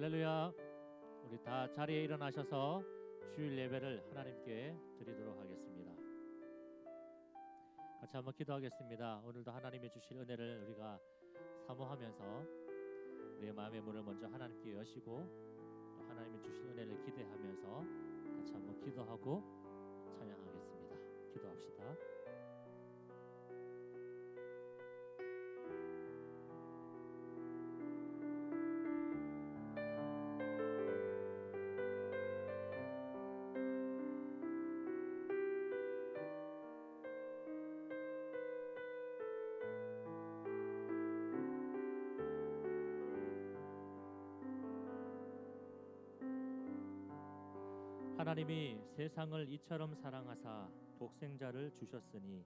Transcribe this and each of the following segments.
할렐루야. 우리 다 자리에 일어나셔서 주일 예배를 하나님께 드리도록 하겠습니다. 같이 한번 기도하겠습니다. 오늘도 하나님이 주실 은혜를 우리가 사모하면서 우리의 마음의 문을 먼저 하나님께 여시고 또 하나님이 주실 은혜를 기대하면서 같이 한번 기도하고 찬양하겠습니다. 기도합시다. 하나님이 세상을 이처럼 사랑하사 독생자를 주셨으니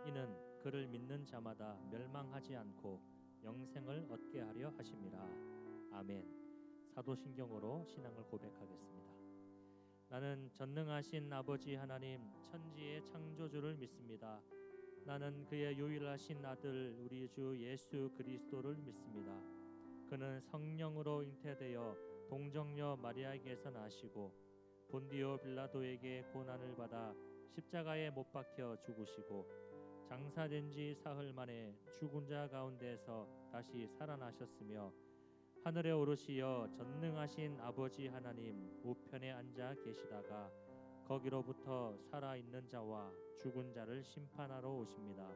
이는 그를 믿는 자마다 멸망하지 않고 영생을 얻게 하려 하심이라. 아멘. 사도신경으로 신앙을 고백하겠습니다. 나는 전능하신 아버지 하나님 천지의 창조주를 믿습니다. 나는 그의 유일하신 아들 우리 주 예수 그리스도를 믿습니다. 그는 성령으로 잉태되어 동정녀 마리아에게서 나시고 본디오 빌라도에게 고난을 받아 십자가에 못 박혀 죽으시고 장사된 지 사흘 만에 죽은 자 가운데서 다시 살아나셨으며 하늘에 오르시어 전능하신 아버지 하나님 우편에 앉아 계시다가 거기로부터 살아있는 자와 죽은 자를 심판하러 오십니다.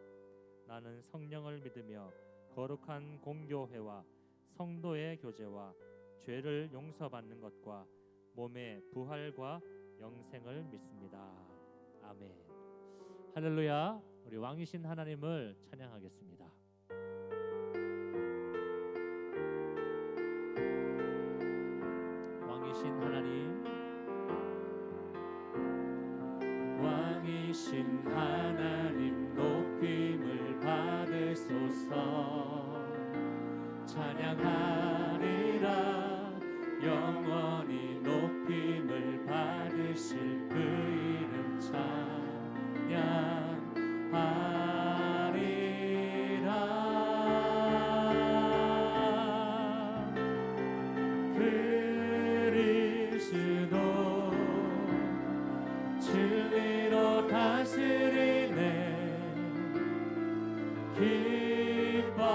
나는 성령을 믿으며 거룩한 공교회와 성도의 교제와 죄를 용서받는 것과 몸의 부활과 영생을 믿습니다. 아멘. 할렐루야. 우리 왕이신 하나님을 찬양하겠습니다. 왕이신 하나님, 왕이신 하나님 높임을 받으소서. 찬양하리라. 영원히 높임을 받으실 그 이름 찬양하리라. 그리스도 진리로 다스리네. 기뻐하라.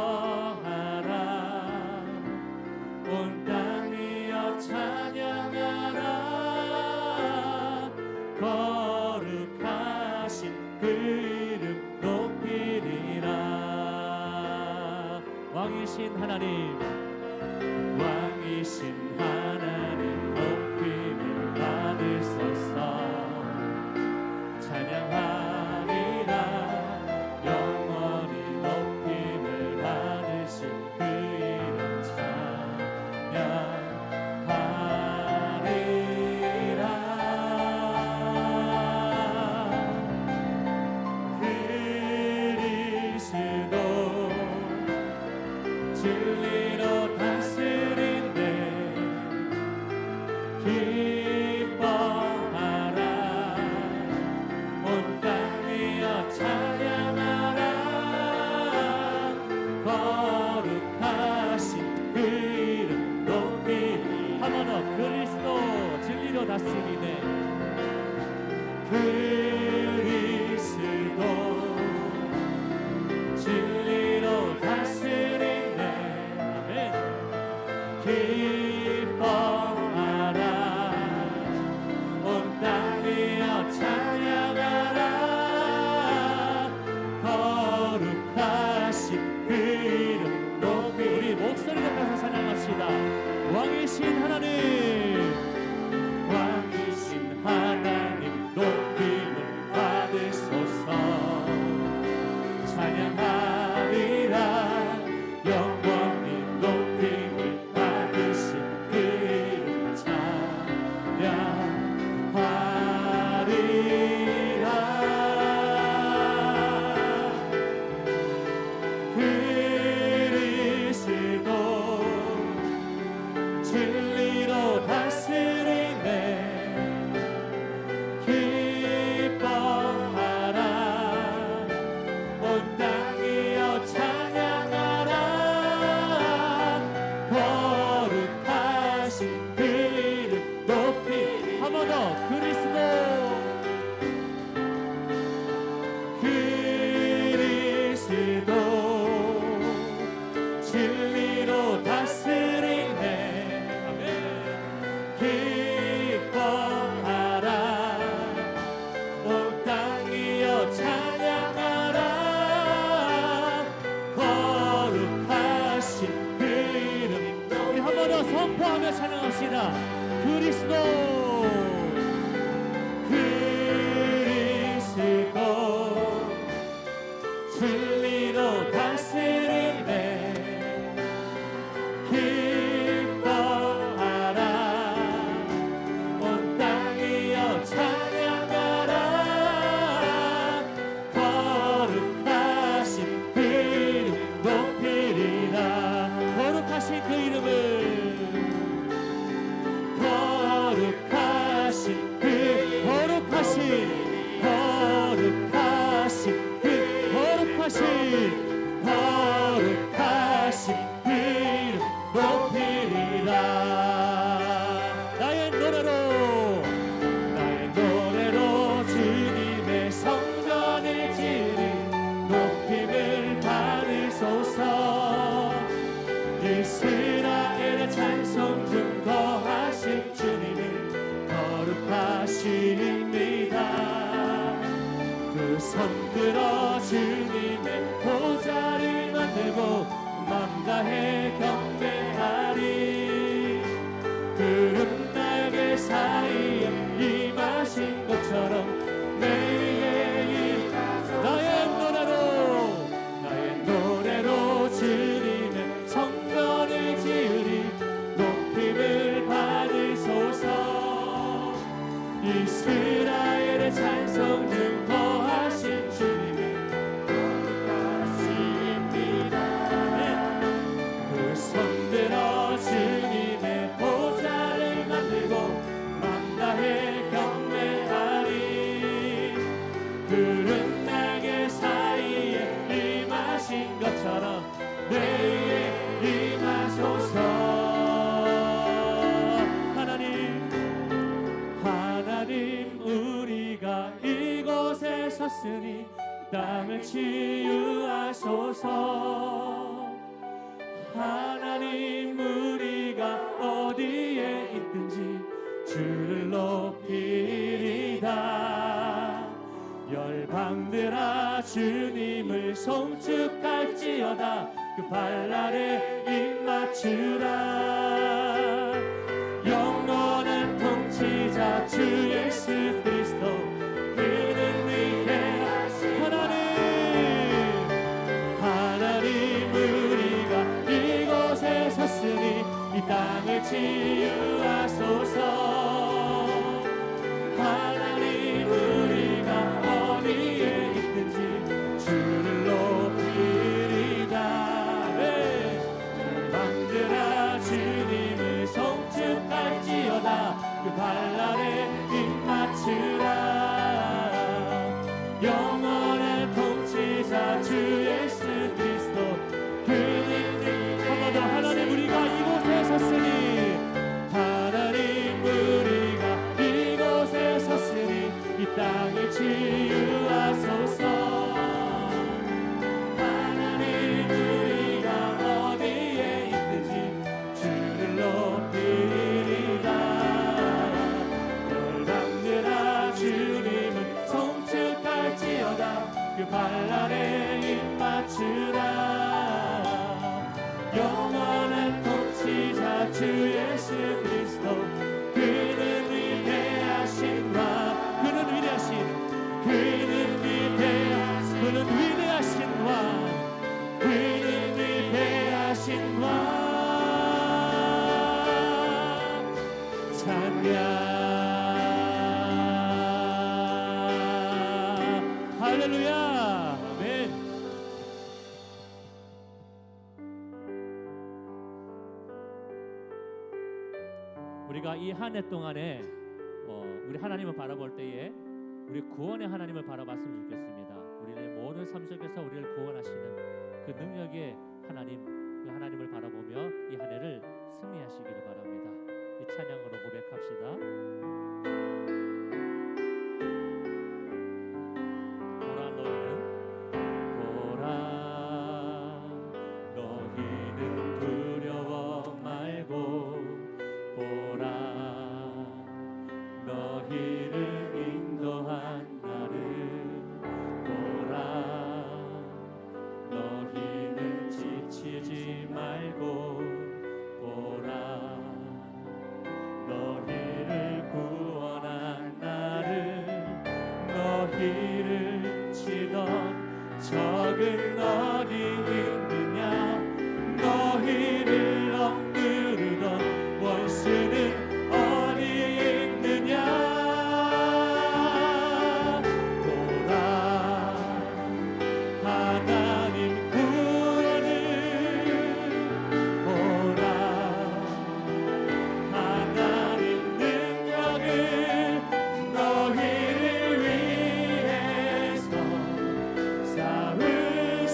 온 땅이여 찬양하라. 거룩하신 그 이름 높이리라. 왕이신 하나님, 왕이신 하나님 높임을 받으소서. 찬양하리라. 영원히 높임을 받으신 그 이름 찬양하리라. 그리스도 진리로 다스리네. 기뻐하라. 온 땅이여 찬양하라. 거룩하신 그 이름 높이리. 한번 더. 그리스도 진리로 다스리네. 그리스도 진리로 다스리네. 그 손들어 주님의 보좌를 만들고 맘 다해 경배하리. 그는 날개 사이에 임하신 것처럼 내 위에 나의 노래로 주님의 성전을 지으리. 높임을 받으소서. 이스라엘의 찬송 증거하신 주님의 거룩하십니다. 그 손들어 주님의 보좌를 만들고 맘 다해 경배하리. 그는 날개 사이에 임하신 것처럼 내 위에 임하소서. 하나님 우리가 이곳에 섰으니 땅을 치유하소서. 하나님 우리가 어디에 있든지 주를 높이리다. 열방들아 주님을 송축할지어다. 그 발 아래 입맞추라. 영원한 통치자 주 예수 그리스도 그는 위대하신 하나님 우리가 이곳에 섰으니 이 땅을 치유하소서. 하나님 우리가 어디에 있든지 주를 높이리다. 열방들아 주님을 송축할지어다. 그 발 아래 입맞추라. 영원한 통치자 주 예수 그리스도 그는 한 번 더 하나님 우리가 이곳에 섰으니 하나님 우리가 이곳에 섰으니 이 땅을 치유하소서. 하나님 우리가 어디에 있든지 주를 높이리다. 열방들아 주님을 송축할지어다. 그 발 아래 입맞추라. 영원한 통치자 주 예수 그리스도 그는 위대하신 왕. 그는 위대하신 왕. 그는 위대하신 왕. 찬양. 할렐루야. 아멘. 우리가 이 한 해 동안에 우리 하나님을 바라볼 때에 우리 구원의 하나님을 바라봤으면 좋겠습니다. 우리의 모든 삶 속에서 우리를 구원하시는 그 능력의 하나님, 그 하나님을 바라보며 이 한 해를 승리하시기를 바랍니다. 이 찬양으로 고백합시다. 너희는 두려워 말고 보라. 너희를 인도한 나를 보라. 너희는 지치지 말고 보라. 너희를 구원한 나를. 너희를 치던 적은 어디 있느냐. 너희를 억누르던 원수는 어디 있느냐. 보라. 하나님 구원을 보라. 하나님 능력을 너희를 위해서 쌓으셨네.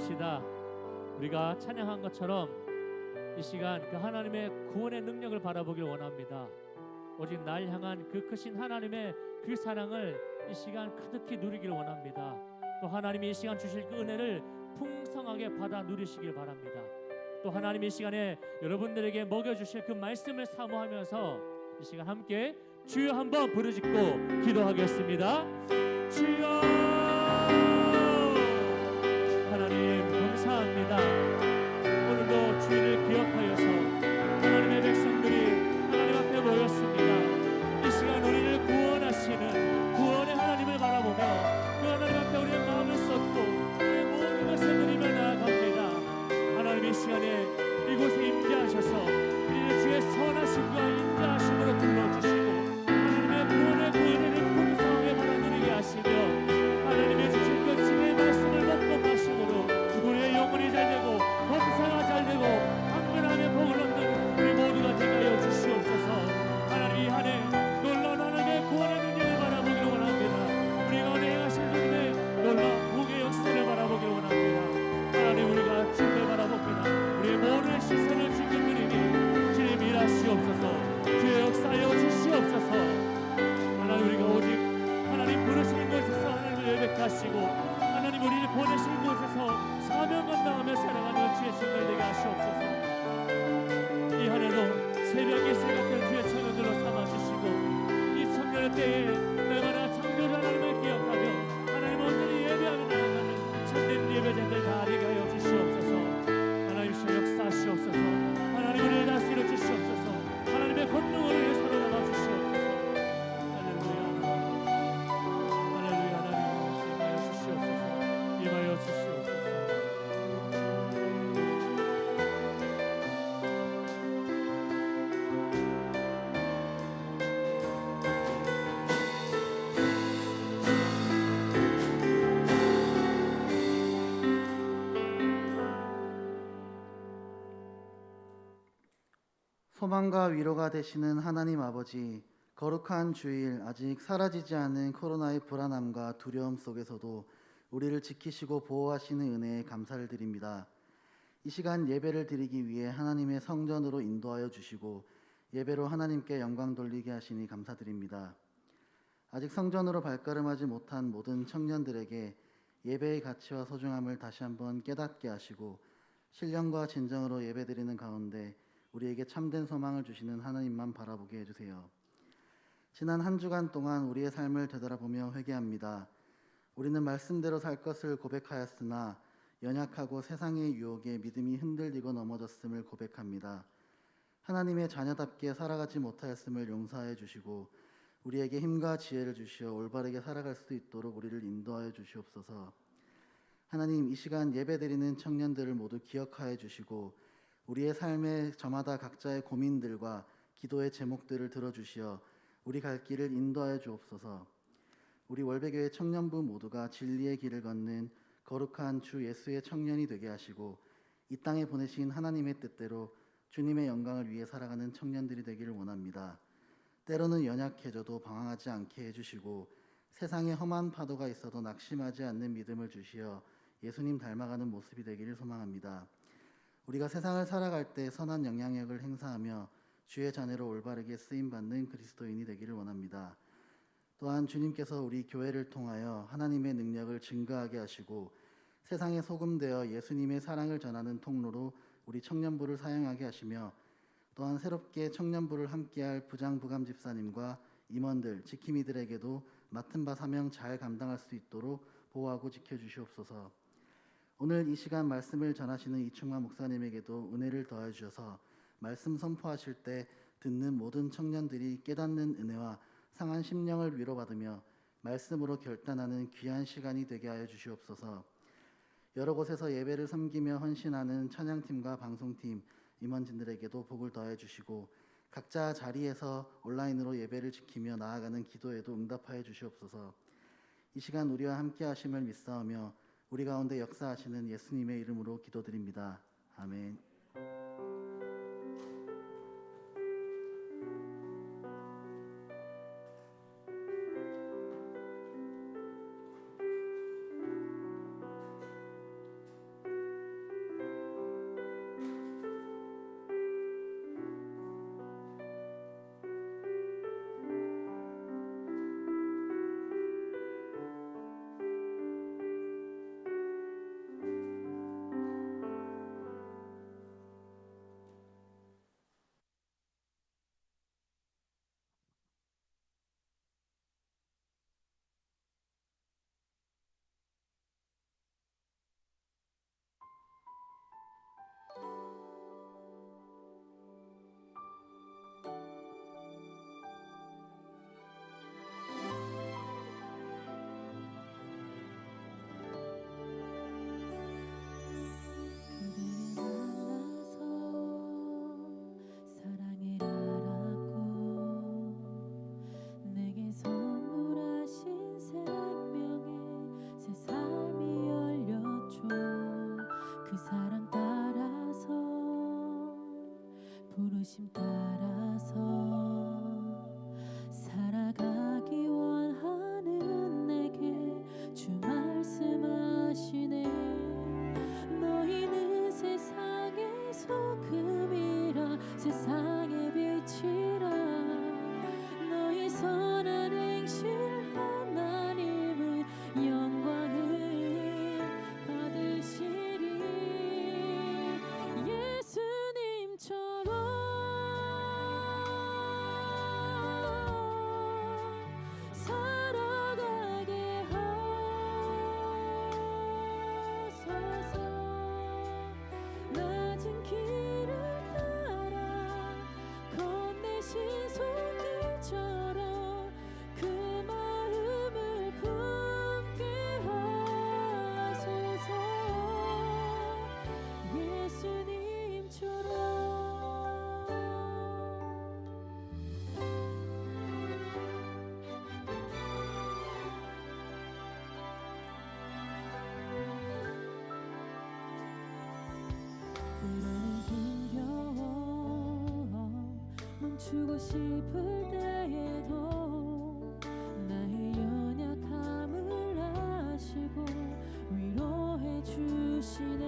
기도합시다. 우리가 찬양한 것처럼 이 시간 그 하나님의 구원의 능력을 바라보길 원합니다. 오직 날 향한 그 크신 하나님의 그 사랑을 이 시간 가득히 누리길 원합니다. 또 하나님이 이 시간 주실 그 은혜를 풍성하게 받아 누리시길 바랍니다. 또 하나님이 이 시간에 여러분들에게 먹여주실 그 말씀을 사모하면서 이 시간 함께 주여 한번 부르짖고 기도하겠습니다. 주여, 하나님 감사합니다. 오늘도 주의를 기억하여서 하나님의 백성들이 하나님 앞에 모였습니다. 이 시간 우리를 구원하시는 구원의 하나님을 바라보며 그 하나님 앞에 우리의 마음을 쏟고 우리의 모든 것을 드리며 나아갑니다. 하나님 이 시간에 이곳에 임재하셔서 우리를 주의 선하심과 인자하심으로 불러주시고 하나님의 구원의 그 은혜를 풍성하게 받아 누리게 하시며 하나님의 주신 그 진의 말씀을 먹고 마심으로 우리의 영혼이 잘되고 범사가 잘되고 한문함의 복을 얻는 우리 모두가 되게 하여 주시옵소서. 하나님 이 한해 놀라운 하나님의 구원의 능력을 바라보기를 원합니다. 우리 가운데 행하신 주님의 놀라운 복의 역사를 바라보기를 원합니다. 하나님 우리가 주님을 바라봅니다. 우리의 모든 시선을 주께 드리니 주님 일하시옵소서. 주의 역사하여 주시옵소서. 하나님 우리가 오직 하나님 부르시는 곳에서 하나님을 예배하시고 하나님 우리를 보내신 곳에서 사명 감당하며 살아가는 주의 증거를 되게 하시옵소서. 이 한해도 새벽의 새 같은 주의 청년들로 삼아주시고 이 청년의 때에 내가 창조주 하나님을 기억하며 하나님 온전히 예배하며 나아가는 참된 예배자들 다 되게 하여 주시옵소서. 하나님 주의 역사하시옵소서. 하나님 우리를 다스려 주시옵소서. 하나님의 권능을 위해 살아남아 주시옵소서. 할렐루야. 할렐루야. 하나님 임하여 주시옵소서. 임하여 주시옵소서. 소망과 위로가 되시는 하나님 아버지, 거룩한 주일, 아직 사라지지 않은 코로나의 불안함과 두려움 속에서도 우리를 지키시고 보호하시는 은혜에 감사를 드립니다. 이 시간 예배를 드리기 위해 하나님의 성전으로 인도하여 주시고 예배로 하나님께 영광 돌리게 하시니 감사드립니다. 아직 성전으로 발걸음하지 못한 모든 청년들에게 예배의 가치와 소중함을 다시 한번 깨닫게 하시고 신령과 진정으로 예배드리는 가운데 우리에게 참된 소망을 주시는 하나님만 바라보게 해주세요. 지난 한 주간 동안 우리의 삶을 되돌아보며 회개합니다. 우리는 말씀대로 살 것을 고백하였으나 연약하고 세상의 유혹에 믿음이 흔들리고 넘어졌음을 고백합니다. 하나님의 자녀답게 살아가지 못하였음을 용서하여 주시고 우리에게 힘과 지혜를 주시어 올바르게 살아갈 수 있도록 우리를 인도하여 주시옵소서. 하나님, 이 시간 예배드리는 청년들을 모두 기억하여 주시고 우리의 삶의 저마다 각자의 고민들과 기도의 제목들을 들어주시어 우리 갈 길을 인도하여 주옵소서. 우리 월배교회 청년부 모두가 진리의 길을 걷는 거룩한 주 예수의 청년이 되게 하시고 이 땅에 보내신 하나님의 뜻대로 주님의 영광을 위해 살아가는 청년들이 되기를 원합니다. 때로는 연약해져도 방황하지 않게 해주시고 세상에 험한 파도가 있어도 낙심하지 않는 믿음을 주시어 예수님 닮아가는 모습이 되기를 소망합니다. 우리가 세상을 살아갈 때 선한 영향력을 행사하며 주의 자녀로 올바르게 쓰임받는 그리스도인이 되기를 원합니다. 또한 주님께서 우리 교회를 통하여 하나님의 능력을 증거하게 하시고 세상에 소금되어 예수님의 사랑을 전하는 통로로 우리 청년부를 사용하게 하시며 또한 새롭게 청년부를 함께할 부장부감 집사님과 임원들, 지킴이들에게도 맡은 바 사명 잘 감당할 수 있도록 보호하고 지켜주시옵소서. 오늘 이 시간 말씀을 전하시는 이충만 목사님에게도 은혜를 더해 주셔서 말씀 선포하실 때 듣는 모든 청년들이 깨닫는 은혜와 상한 심령을 위로받으며 말씀으로 결단하는 귀한 시간이 되게 하여 주시옵소서. 여러 곳에서 예배를 섬기며 헌신하는 찬양팀과 방송팀, 임원진들에게도 복을 더해 주시고 각자 자리에서 온라인으로 예배를 지키며 나아가는 기도에도 응답하여 주시옵소서. 이 시간 우리와 함께 하심을 믿사오며 우리 가운데 역사하시는 예수님의 이름으로 기도드립니다. 아멘. 부르심 따라서 살아가기 원하는 내게 주 말씀하시네. 너희는 세상의 소금이라 세상의 빛이라. 너희 선한 행실 하나님은 영광을 받으시리. 예수님처럼 살아가게 하소서. 낮은 길을 따라 건네신 손길처럼 그 마음을 품게 하소서. 예수님처럼. 때로는 힘겨워 멈추고 싶을 때에도 나의 연약함을 아시고 위로해 주시네.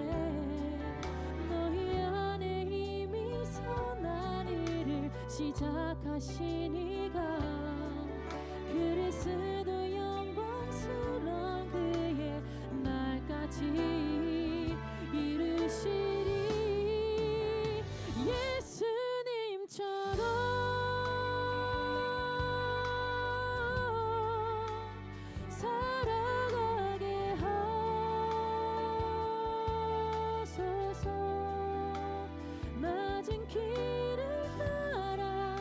너희 안에 이미 선한 일을 시작하시니가 그리스도 영광스러운 그의 날까지 이루시리. 예수님처럼 살아가게 하소서. 낮은 길을 따라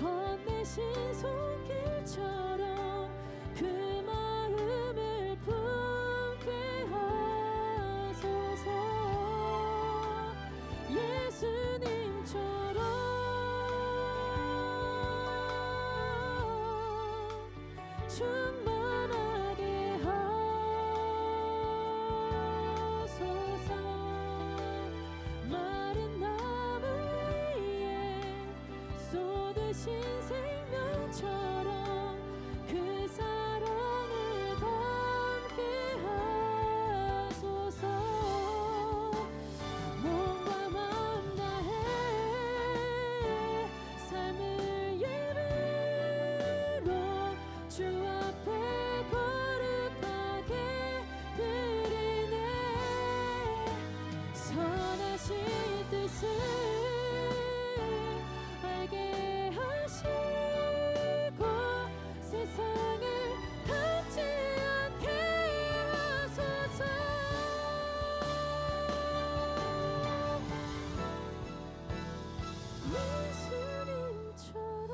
건네신 손길처럼 그 마음을 품게 하소서. 예수님처럼 충만하게 하소서. 마른 나무 위에 쏟으신 생명처럼 그 사랑을 담게 하소서. 몸과 마음 다해 삶을 예배로 주 앞에 거룩하게 드리네. 선하신 뜻을 알게 하시고 세상을 닮지 않게 하소서. 예수님처럼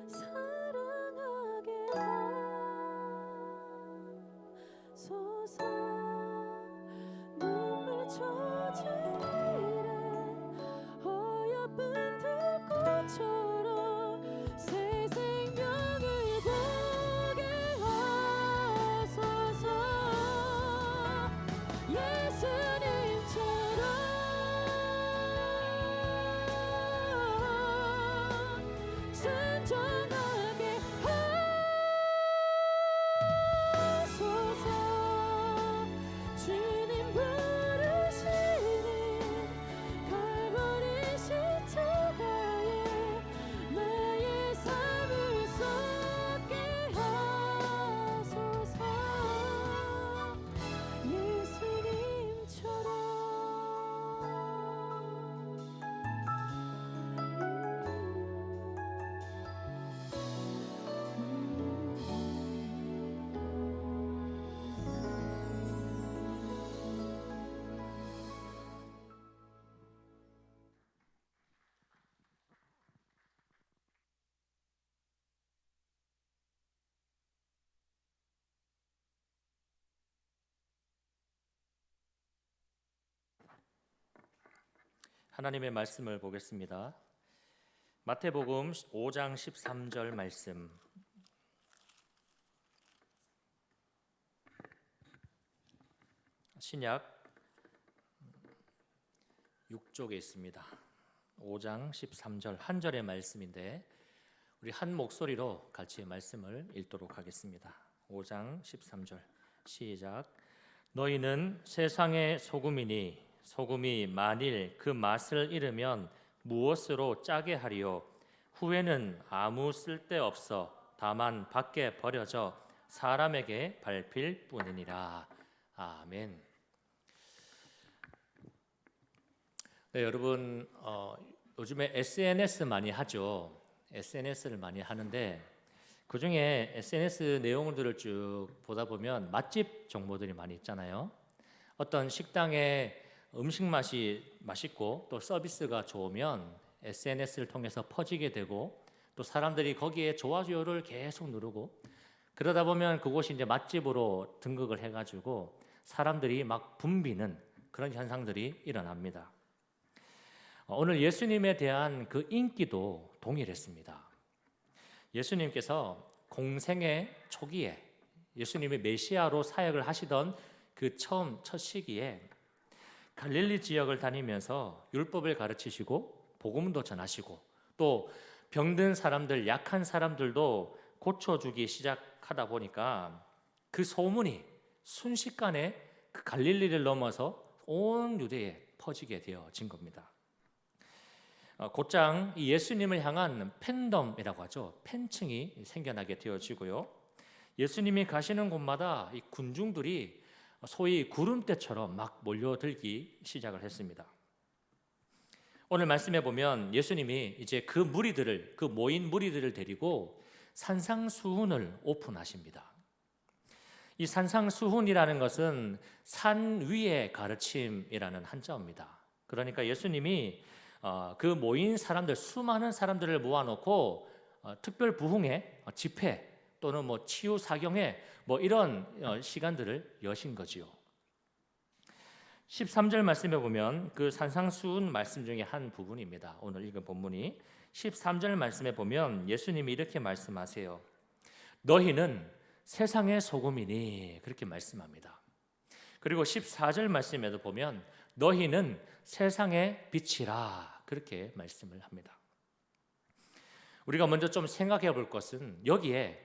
사랑하게 하소서. 눈물 젖은 길에 어여쁜 들꽃처럼 새 생명을 보게 하소서. 예수님처럼 순종하게 하소서. 주님 부르시는 갈보리 십자가에 나의 삶을 쏟게 하소서. 예수님처럼. 하나님의 말씀을 보겠습니다. 마태복음 5장 13절 말씀. 신약 앞쪽에 있습니다. 5장 13절 한 절의 말씀인데 우리 한 목소리로 같이 말씀을 읽도록 하겠습니다. 5장 13절 시작. 너희는 세상의 소금이니 소금이 만일 그 맛을 잃으면 무엇으로 짜게 하리요? 후에는 아무 쓸데없어 다만 밖에 버려져 사람에게 밟힐 뿐이니라. 아멘. 네, 여러분 요즘에 SNS 많이 하죠. SNS를 많이 하는데 그 중에 SNS 내용들을 쭉 보다 보면 맛집 정보들이 많이 있잖아요. 어떤 식당의 음식 맛이 맛있고 또 서비스가 좋으면 SNS를 통해서 퍼지게 되고 또 사람들이 거기에 좋아요를 계속 누르고 그러다 보면 그곳이 이제 맛집으로 등극을 해가지고 사람들이 막 붐비는 그런 현상들이 일어납니다. 오늘 예수님에 대한 그 인기도 동일했습니다. 예수님께서 공생의 초기에 예수님이 메시아로 사역을 하시던 그 첫 시기에 갈릴리 지역을 다니면서 율법을 가르치시고 복음도 전하시고 또 병든 사람들, 약한 사람들도 고쳐주기 시작하다 보니까 그 소문이 순식간에 그 갈릴리를 넘어서 온 유대에 퍼지게 되어진 겁니다. 곧장 이 예수님을 향한 팬덤이라고 하죠. 팬층이 생겨나게 되어지고요. 예수님이 가시는 곳마다 이 군중들이 소위 구름대처럼 막 몰려들기 시작을 했습니다. 오늘 말씀해 보면 예수님이 이제 그 무리들을, 그 모인 무리들을 데리고 산상수훈을 오픈하십니다. 이 산상수훈이라는 것은 산 위의 가르침이라는 한자어입니다. 그러니까 예수님이 그 모인 사람들, 수많은 사람들을 모아놓고 특별 부흥회, 집회 또는 뭐 치유 사경회 이런 시간들을 여신 거지요. 13절 말씀에 보면 그 산상수훈 말씀 중에 한 부분입니다. 오늘 읽은 본문이 13절 말씀에 보면 예수님이 이렇게 말씀하세요. 너희는 세상의 소금이니 그렇게 말씀합니다. 그리고 14절 말씀에도 보면 너희는 세상의 빛이라 그렇게 말씀을 합니다. 우리가 먼저 좀 생각해 볼 것은 여기에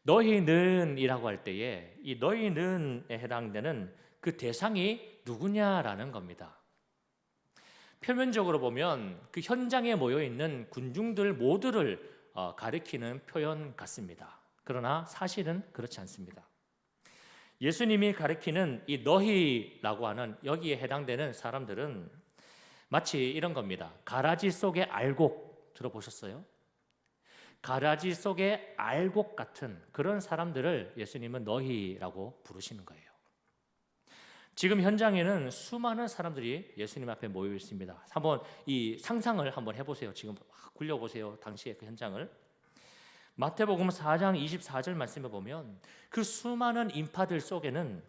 너희는 이라고 할 때에 이 너희는에 해당되는 그 대상이 누구냐라는 겁니다. 표면적으로 보면 그 현장에 모여 있는 군중들 모두를 가리키는 표현 같습니다. 그러나 사실은 그렇지 않습니다. 예수님이 가리키는 이 너희라고 하는 여기에 해당되는 사람들은 마치 이런 겁니다. 가라지 속의 알곡 들어보셨어요? 가라지 속의 알곡 같은 그런 사람들을 예수님은 너희라고 부르시는 거예요. 지금 현장에는 수많은 사람들이 예수님 앞에 모여 있습니다. 한번 이 상상을 한번 해보세요. 지금 굴려보세요. 당시의 그 현장을. 마태복음 4장 24절 말씀에 보면 그 수많은 인파들 속에는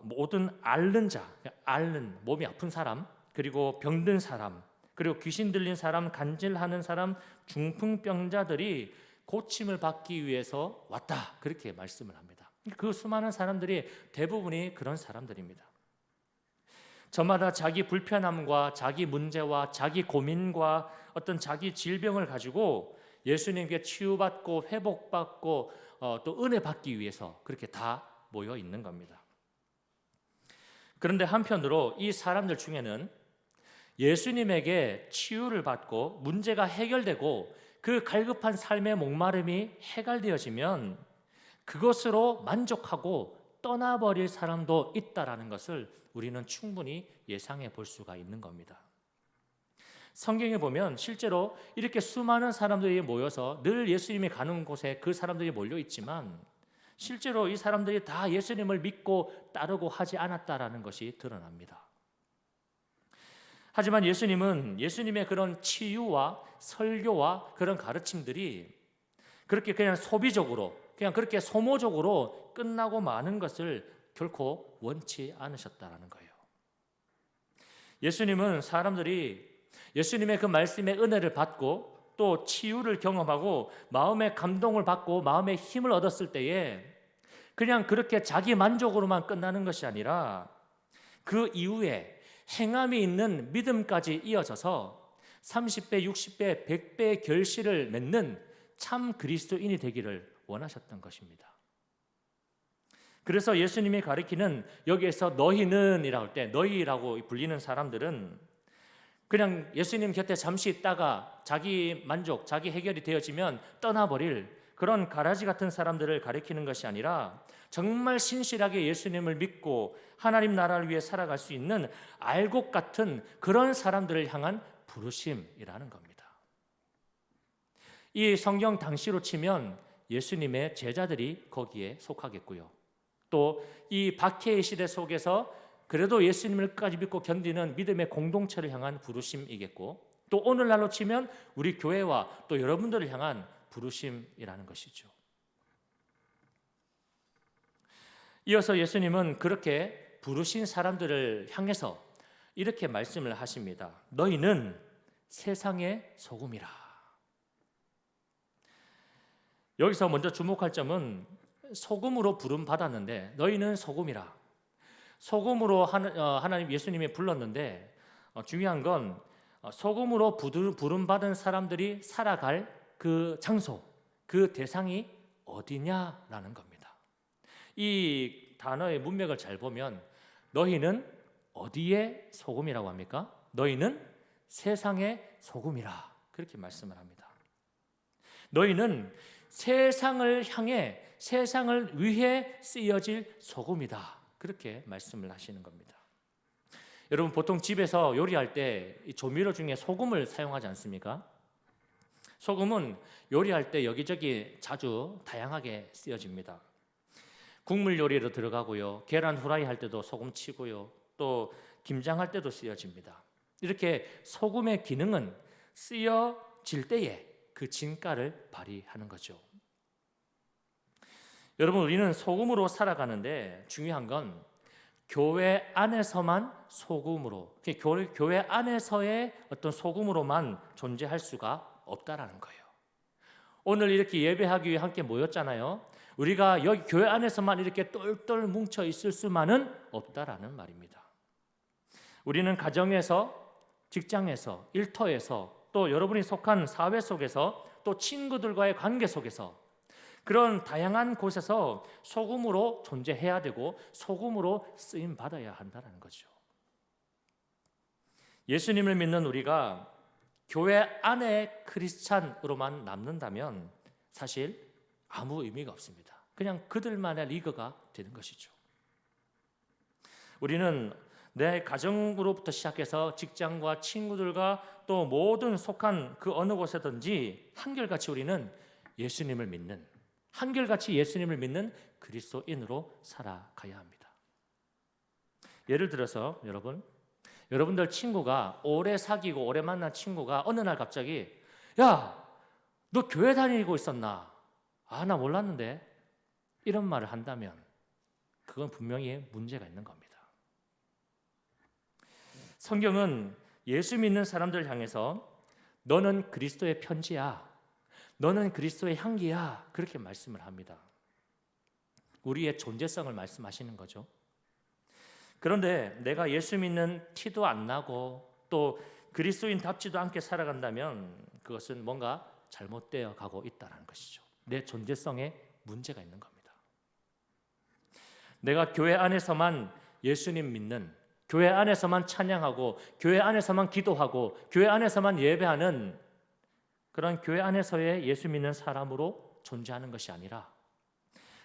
모든 앓는 자, 앓는 몸이 아픈 사람, 그리고 병든 사람, 그리고 귀신 들린 사람, 간질하는 사람, 중풍병자들이 고침을 받기 위해서 왔다. 그렇게 말씀을 합니다. 그 수많은 사람들이 대부분이 그런 사람들입니다. 저마다 자기 불편함과 자기 문제와 자기 고민과 어떤 자기 질병을 가지고 예수님께 치유받고 회복받고 또 은혜 받기 위해서 그렇게 다 모여 있는 겁니다. 그런데 한편으로 이 사람들 중에는 예수님에게 치유를 받고 문제가 해결되고 그 갈급한 삶의 목마름이 해결되어지면 그것으로 만족하고 떠나버릴 사람도 있다라는 것을 우리는 충분히 예상해 볼 수가 있는 겁니다. 성경에 보면 실제로 이렇게 수많은 사람들이 모여서 늘 예수님이 가는 곳에 그 사람들이 몰려 있지만 실제로 이 사람들이 다 예수님을 믿고 따르고 하지 않았다라는 것이 드러납니다. 하지만 예수님은 예수님의 그런 치유와 설교와 그런 가르침들이 그렇게 그냥 소비적으로 그냥 그렇게 소모적으로 끝나고 마는 것을 결코 원치 않으셨다라는 거예요. 예수님은 사람들이 예수님의 그 말씀의 은혜를 받고 또 치유를 경험하고 마음의 감동을 받고 마음의 힘을 얻었을 때에 그냥 그렇게 자기 만족으로만 끝나는 것이 아니라 그 이후에 행함이 있는 믿음까지 이어져서 30배, 60배, 100배의 결실을 맺는 참 그리스도인이 되기를 원하셨던 것입니다. 그래서 예수님이 가리키는 여기에서 너희는 이라고 할 때 너희라고 불리는 사람들은 그냥 예수님 곁에 잠시 있다가 자기 만족, 자기 해결이 되어지면 떠나버릴 그런 가라지 같은 사람들을 가리키는 것이 아니라 정말 신실하게 예수님을 믿고 하나님 나라를 위해 살아갈 수 있는 알곡 같은 그런 사람들을 향한 부르심이라는 겁니다. 이 성경 당시로 치면 예수님의 제자들이 거기에 속하겠고요. 또 이 박해의 시대 속에서 그래도 예수님을 끝까지 믿고 견디는 믿음의 공동체를 향한 부르심이겠고, 또 오늘날로 치면 우리 교회와 또 여러분들을 향한 부르심이라는 것이죠. 이어서 예수님은 그렇게 부르신 사람들을 향해서 이렇게 말씀을 하십니다. 너희는 세상의 소금이라. 여기서 먼저 주목할 점은 소금으로 부름 받았는데 너희는 소금이라. 소금으로 하나님 예수님이 불렀는데 중요한 건 소금으로 부름 받은 사람들이 살아갈 그 장소, 그 대상이 어디냐라는 겁니다. 이 단어의 문맥을 잘 보면 너희는 어디의 소금이라고 합니까? 너희는 세상의 소금이라 그렇게 말씀을 합니다. 너희는 세상을 향해 세상을 위해 쓰여질 소금이다 그렇게 말씀을 하시는 겁니다. 여러분 보통 집에서 요리할 때 조미료 중에 소금을 사용하지 않습니까? 소금은 요리할 때 여기저기 자주 다양하게 쓰여집니다. 국물 요리로 들어가고요. 계란 후라이 할 때도 소금 치고요. 또 김장할 때도 쓰여집니다. 이렇게 소금의 기능은 쓰여질 때에 그 진가를 발휘하는 거죠. 여러분 우리는 소금으로 살아가는데 중요한 건 교회 안에서만 소금으로, 교회 안에서의 어떤 소금으로만 존재할 수가 없다라는 거예요. 오늘 이렇게 예배하기 위해 함께 모였잖아요. 우리가 여기 교회 안에서만 이렇게 똘똘 뭉쳐 있을 수만은 없다라는 말입니다. 우리는 가정에서, 직장에서, 일터에서, 또 여러분이 속한 사회 속에서, 또 친구들과의 관계 속에서 그런 다양한 곳에서 소금으로 존재해야 되고 소금으로 쓰임 받아야 한다는 거죠. 예수님을 믿는 우리가 교회 안에 크리스찬으로만 남는다면 사실 아무 의미가 없습니다. 그냥 그들만의 리그가 되는 것이죠. 우리는 내 가정으로부터 시작해서 직장과 친구들과 또 모든 속한 그 어느 곳에든지 한결같이 우리는 예수님을 믿는, 한결같이 예수님을 믿는 그리스도인으로 살아가야 합니다. 예를 들어서 여러분들 친구가 오래 사귀고 오래 만난 친구가 어느 날 갑자기 야, 너 교회 다니고 있었나? 아, 나 몰랐는데. 이런 말을 한다면 그건 분명히 문제가 있는 겁니다. 성경은 예수 믿는 사람들 향해서 너는 그리스도의 편지야, 너는 그리스도의 향기야 그렇게 말씀을 합니다. 우리의 존재성을 말씀하시는 거죠. 그런데 내가 예수 믿는 티도 안 나고 또 그리스도인답지도 않게 살아간다면 그것은 뭔가 잘못되어 가고 있다는 것이죠. 내 존재성에 문제가 있는 겁니다. 내가 교회 안에서만 예수님 믿는, 교회 안에서만 찬양하고 교회 안에서만 기도하고 교회 안에서만 예배하는 그런 교회 안에서의 예수 믿는 사람으로 존재하는 것이 아니라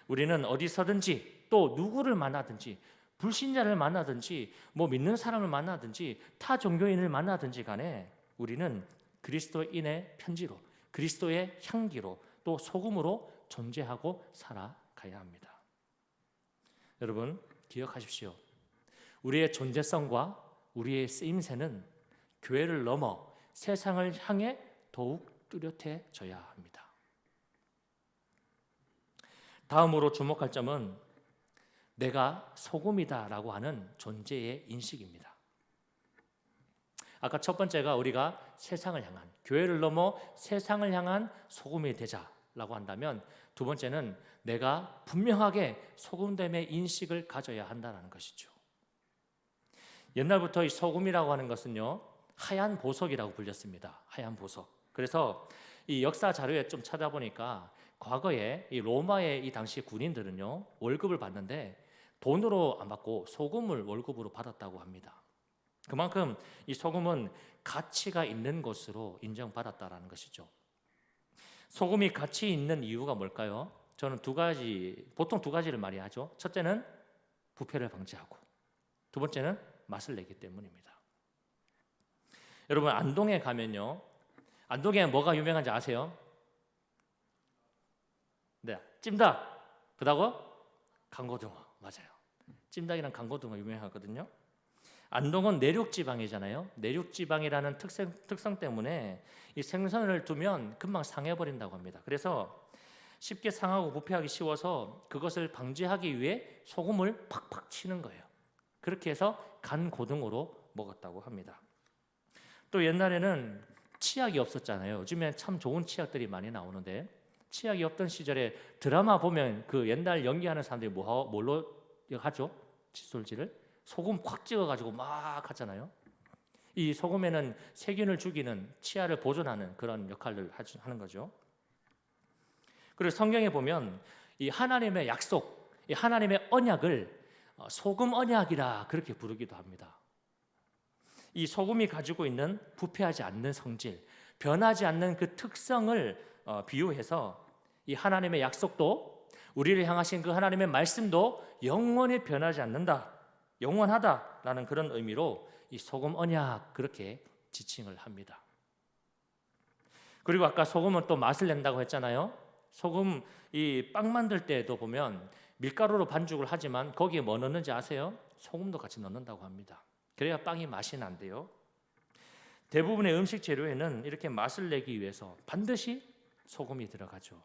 우리는 어디서든지 또 누구를 만나든지 불신자를 만나든지 뭐 믿는 사람을 만나든지 타 종교인을 만나든지 간에 우리는 그리스도인의 편지로, 그리스도의 향기로 또 소금으로 존재하고 살아가야 합니다. 여러분 기억하십시오. 우리의 존재성과 우리의 쓰임새는 교회를 넘어 세상을 향해 더욱 뚜렷해져야 합니다. 다음으로 주목할 점은 내가 소금이다라고 하는 존재의 인식입니다. 아까 첫 번째가 우리가 세상을 향한, 교회를 넘어 세상을 향한 소금이 되자라고 한다면 두 번째는 내가 분명하게 소금됨의 인식을 가져야 한다는 것이죠. 옛날부터 이 소금이라고 하는 것은요, 하얀 보석이라고 불렸습니다. 하얀 보석. 그래서 이 역사 자료에 좀 찾아보니까 과거에 이 로마의 이 당시 군인들은요, 월급을 받는데 돈으로 안 받고 소금을 월급으로 받았다고 합니다. 그만큼 이 소금은 가치가 있는 것으로 인정받았다라는 것이죠. 소금이 가치 있는 이유가 뭘까요? 저는 보통 두 가지를 많이 하죠. 첫째는 부패를 방지하고, 두 번째는 맛을 내기 때문입니다. 여러분, 안동에 가면요, 안동에 뭐가 유명한지 아세요? 네, 찜닭. 그다고 강고등어. 맞아요. 찜닭이랑 강고등어 유명하거든요. 안동은 내륙지방이잖아요. 내륙지방이라는 특성 때문에 이 생선을 두면 금방 상해버린다고 합니다. 그래서 쉽게 상하고 부패하기 쉬워서 그것을 방지하기 위해 소금을 팍팍 치는 거예요. 그렇게 해서 간 고등어로 먹었다고 합니다. 또 옛날에는 치약이 없었잖아요. 요즘에 참 좋은 치약들이 많이 나오는데, 치약이 없던 시절에 드라마 보면 그 옛날 연기하는 사람들이 뭘로 하죠? 칫솔질을 소금 콱 찍어가지고 막 하잖아요. 이 소금에는 세균을 죽이는, 치아를 보존하는 그런 역할을 하는 거죠. 그리고 성경에 보면 이 하나님의 약속, 이 하나님의 언약을 소금 언약이라 그렇게 부르기도 합니다. 이 소금이 가지고 있는 부패하지 않는 성질, 변하지 않는 그 특성을 비유해서 이 하나님의 약속도, 우리를 향하신 그 하나님의 말씀도 영원히 변하지 않는다, 영원하다라는 그런 의미로 이 소금 언약 그렇게 지칭을 합니다. 그리고 아까 소금은 또 맛을 낸다고 했잖아요. 소금 이 빵 만들 때도 보면 밀가루로 반죽을 하지만 거기에 뭐 넣는지 아세요? 소금도 같이 넣는다고 합니다. 그래야 빵이 맛이 난대요. 대부분의 음식 재료에는 이렇게 맛을 내기 위해서 반드시 소금이 들어가죠.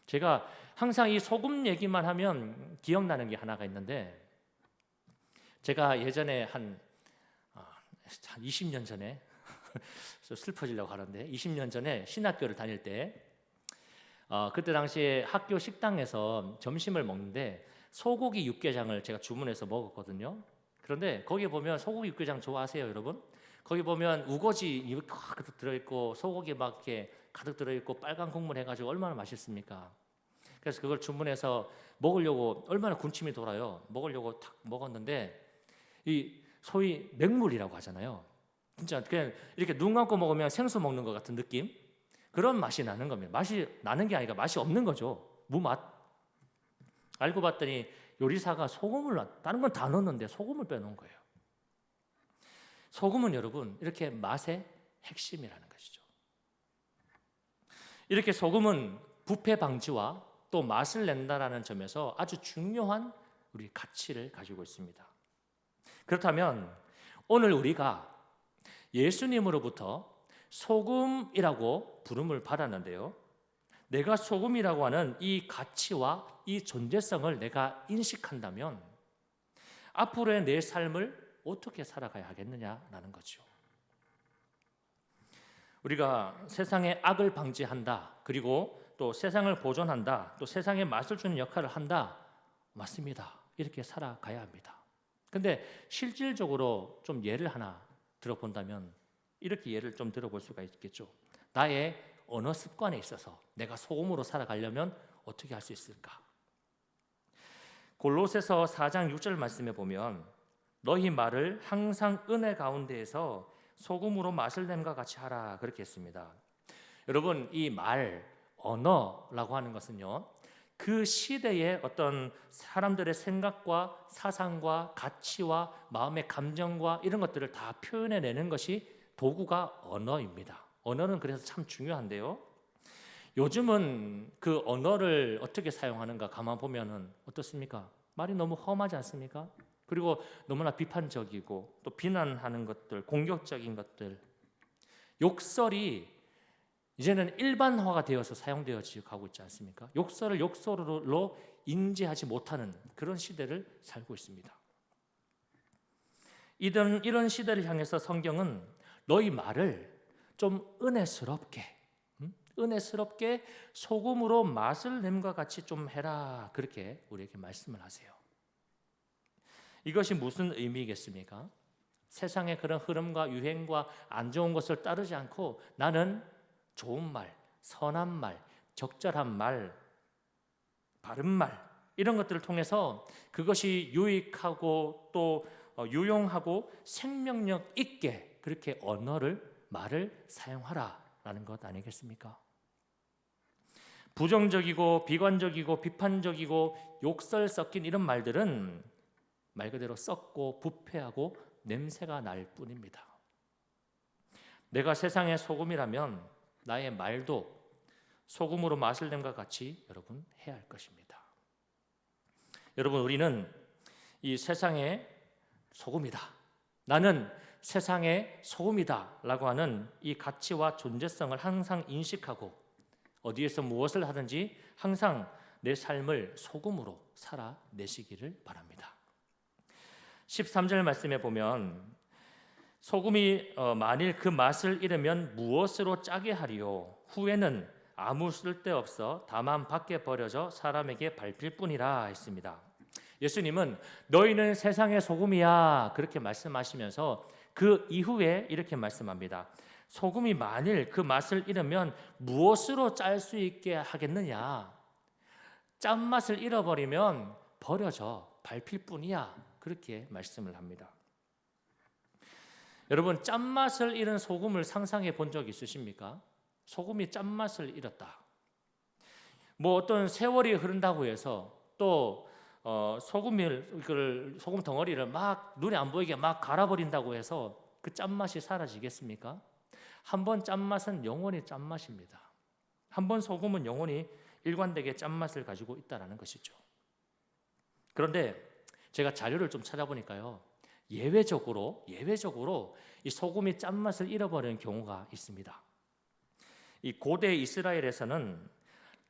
제가 항상 이 소금 얘기만 하면 기억나는 게 하나가 있는데, 제가 예전에 한 20년 전에 슬퍼지려고 하는데 20년 전에 신학교를 다닐 때 그때 당시에 학교 식당에서 점심을 먹는데 소고기 육개장을 제가 주문해서 먹었거든요. 그런데 거기 보면, 소고기 육개장 좋아하세요, 여러분? 거기 보면 우거지 가득 들어있고 소고기 막 이렇게 가득 들어있고 빨간 국물 해가지고 얼마나 맛있습니까? 그래서 그걸 주문해서 먹으려고 얼마나 군침이 돌아요. 먹으려고 탁 먹었는데 이 소위 맹물이라고 하잖아요. 진짜 그냥 이렇게 눈 감고 먹으면 생수 먹는 것 같은 느낌? 그런 맛이 나는 겁니다. 맛이 나는 게 아니라 맛이 없는 거죠. 무맛. 알고 봤더니 요리사가 소금을, 다른 건 다 넣었는데 소금을 빼놓은 거예요. 소금은 여러분 이렇게 맛의 핵심이라는 것이죠. 이렇게 소금은 부패 방지와 또 맛을 낸다라는 점에서 아주 중요한 우리 가치를 가지고 있습니다. 그렇다면 오늘 우리가 예수님으로부터 소금이라고 부름을 받았는데요, 내가 소금이라고 하는 이 가치와 이 존재성을 내가 인식한다면 앞으로의 내 삶을 어떻게 살아가야 하겠느냐라는 거죠. 우리가 세상의 악을 방지한다, 그리고 또 세상을 보존한다, 또 세상에 맛을 주는 역할을 한다, 맞습니다. 이렇게 살아가야 합니다. 근데 실질적으로 좀 예를 하나 들어본다면 이렇게 예를 좀 들어볼 수가 있겠죠. 나의 언어 습관에 있어서 내가 소금으로 살아가려면 어떻게 할 수 있을까? 골로새서 4장 6절 말씀에 보면 너희 말을 항상 은혜 가운데에서 소금으로 맛을 냄과 같이 하라, 그렇게 했습니다. 여러분, 이 말, 언어라고 하는 것은요, 그 시대의 어떤 사람들의 생각과 사상과 가치와 마음의 감정과 이런 것들을 다 표현해내는 것이 도구가 언어입니다. 언어는 그래서 참 중요한데요, 요즘은 그 언어를 어떻게 사용하는가 가만 보면은 어떻습니까? 말이 너무 험하지 않습니까? 그리고 너무나 비판적이고 또 비난하는 것들, 공격적인 것들, 욕설이 이제는 일반화가 되어서 사용되어지고 가고 있지 않습니까? 욕설을 욕설로 인지하지 못하는 그런 시대를 살고 있습니다. 이런 시대를 향해서 성경은 너희 말을 좀 은혜스럽게 소금으로 맛을 냄과 같이 좀 해라, 그렇게 우리에게 말씀을 하세요. 이것이 무슨 의미겠습니까? 세상의 그런 흐름과 유행과 안 좋은 것을 따르지 않고 나는 좋은 말, 선한 말, 적절한 말, 바른 말 이런 것들을 통해서 그것이 유익하고 또 유용하고 생명력 있게 그렇게 말을 사용하라라는 것 아니겠습니까? 부정적이고 비관적이고 비판적이고 욕설 섞인 이런 말들은 말 그대로 썩고 부패하고 냄새가 날 뿐입니다. 내가 세상의 소금이라면 나의 말도 소금으로 맛을 낸것 같이 여러분 해야 할 것입니다. 여러분, 우리는 이 세상의 소금이다, 나는 세상의 소금이다 라고 하는 이 가치와 존재성을 항상 인식하고 어디에서 무엇을 하든지 항상 내 삶을 소금으로 살아내시기를 바랍니다. 13절 말씀에 보면 소금이 만일 그 맛을 잃으면 무엇으로 짜게 하리요? 후에는 아무 쓸데없어 다만 밖에 버려져 사람에게 밟힐 뿐이라 했습니다. 예수님은 너희는 세상의 소금이야 그렇게 말씀하시면서 그 이후에 이렇게 말씀합니다. 소금이 만일 그 맛을 잃으면 무엇으로 짤 수 있게 하겠느냐? 짠맛을 잃어버리면 버려져 밟힐 뿐이야 그렇게 말씀을 합니다. 여러분, 짠맛을 잃은 소금을 상상해 본 적 있으십니까? 소금이 짠맛을 잃었다. 뭐 어떤 세월이 흐른다고 해서 또 소금 덩어리를 막 눈에 안 보이게 막 갈아버린다고 해서 그 짠맛이 사라지겠습니까? 한 번 짠맛은 영원히 짠맛입니다. 한 번 소금은 영원히 일관되게 짠맛을 가지고 있다는 것이죠. 그런데 제가 자료를 좀 찾아보니까요, 예외적으로 이 소금이 짠맛을 잃어버리는 경우가 있습니다. 이 고대 이스라엘에서는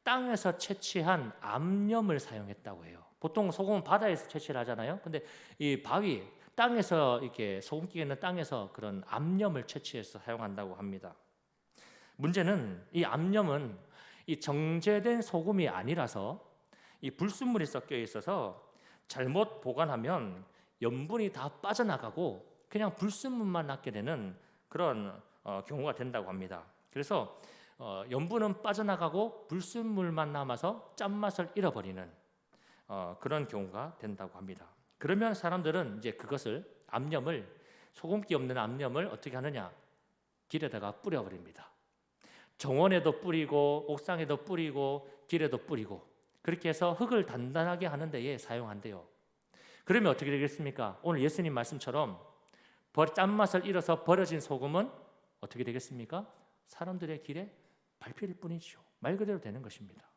땅에서 채취한 암염을 사용했다고 해요. 보통 소금은 바다에서 채취를 하잖아요. 근데 이 바위, 땅에서 이렇게 소금기가 있는 땅에서 그런 암염을 채취해서 사용한다고 합니다. 문제는 이 암염은 이 정제된 소금이 아니라서 이 불순물이 섞여 있어서 잘못 보관하면 염분이 다 빠져나가고 그냥 불순물만 남게 되는 그런 경우가 된다고 합니다. 그래서 염분은 빠져나가고 불순물만 남아서 짠맛을 잃어버리는 그런 경우가 된다고 합니다. 그러면 사람들은 이제 그것을 암염을, 소금기 없는 암염을 어떻게 하느냐? 길에다가 뿌려버립니다. 정원에도 뿌리고 옥상에도 뿌리고 길에도 뿌리고 그렇게 해서 흙을 단단하게 하는 데에 사용한대요. 그러면 어떻게 되겠습니까? 오늘 예수님 말씀처럼 짠맛을 잃어서 버려진 소금은 어떻게 되겠습니까? 사람들의 길에 밟힐 뿐이죠. 말 그대로 되는 것입니다.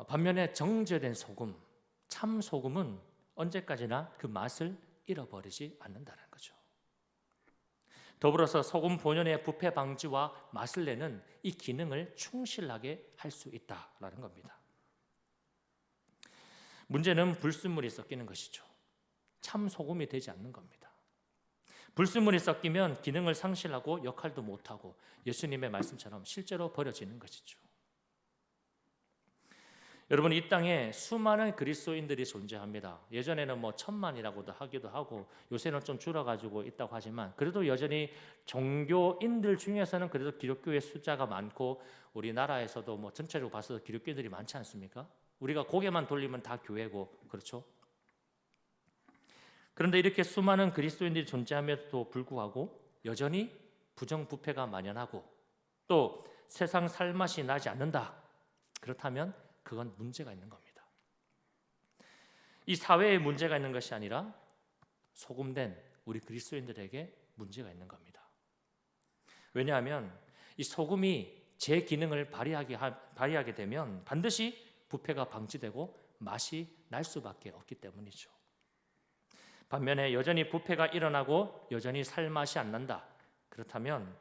반면에 정제된 소금, 참 소금은 언제까지나 그 맛을 잃어버리지 않는다는 거죠. 더불어서 소금 본연의 부패 방지와 맛을 내는 이 기능을 충실하게 할 수 있다라는 겁니다. 문제는 불순물이 섞이는 것이죠. 참 소금이 되지 않는 겁니다. 불순물이 섞이면 기능을 상실하고 역할도 못하고 예수님의 말씀처럼 실제로 버려지는 것이죠. 여러분, 이 땅에 수많은 그리스도인들이 존재합니다. 예전에는 1,000만이라고도 하기도 하고 요새는 좀 줄어가지고 있다고 하지만 그래도 여전히 종교인들 중에서는 그래도 기독교의 숫자가 많고 우리나라에서도 전체적으로 봐서 기독교인들이 많지 않습니까? 우리가 고개만 돌리면 다 교회고 그렇죠? 그런데 이렇게 수많은 그리스도인들이 존재함에도 불구하고 여전히 부정부패가 만연하고 또 세상 살맛이 나지 않는다. 그렇다면 그건 문제가 있는 겁니다. 이 사회에 문제가 있는 것이 아니라 소금된 우리 그리스도인들에게 문제가 있는 겁니다. 왜냐하면 이 소금이 제 기능을 발휘하게 되면 반드시 부패가 방지되고 맛이 날 수밖에 없기 때문이죠. 반면에 여전히 부패가 일어나고 여전히 살맛이 안 난다. 그렇다면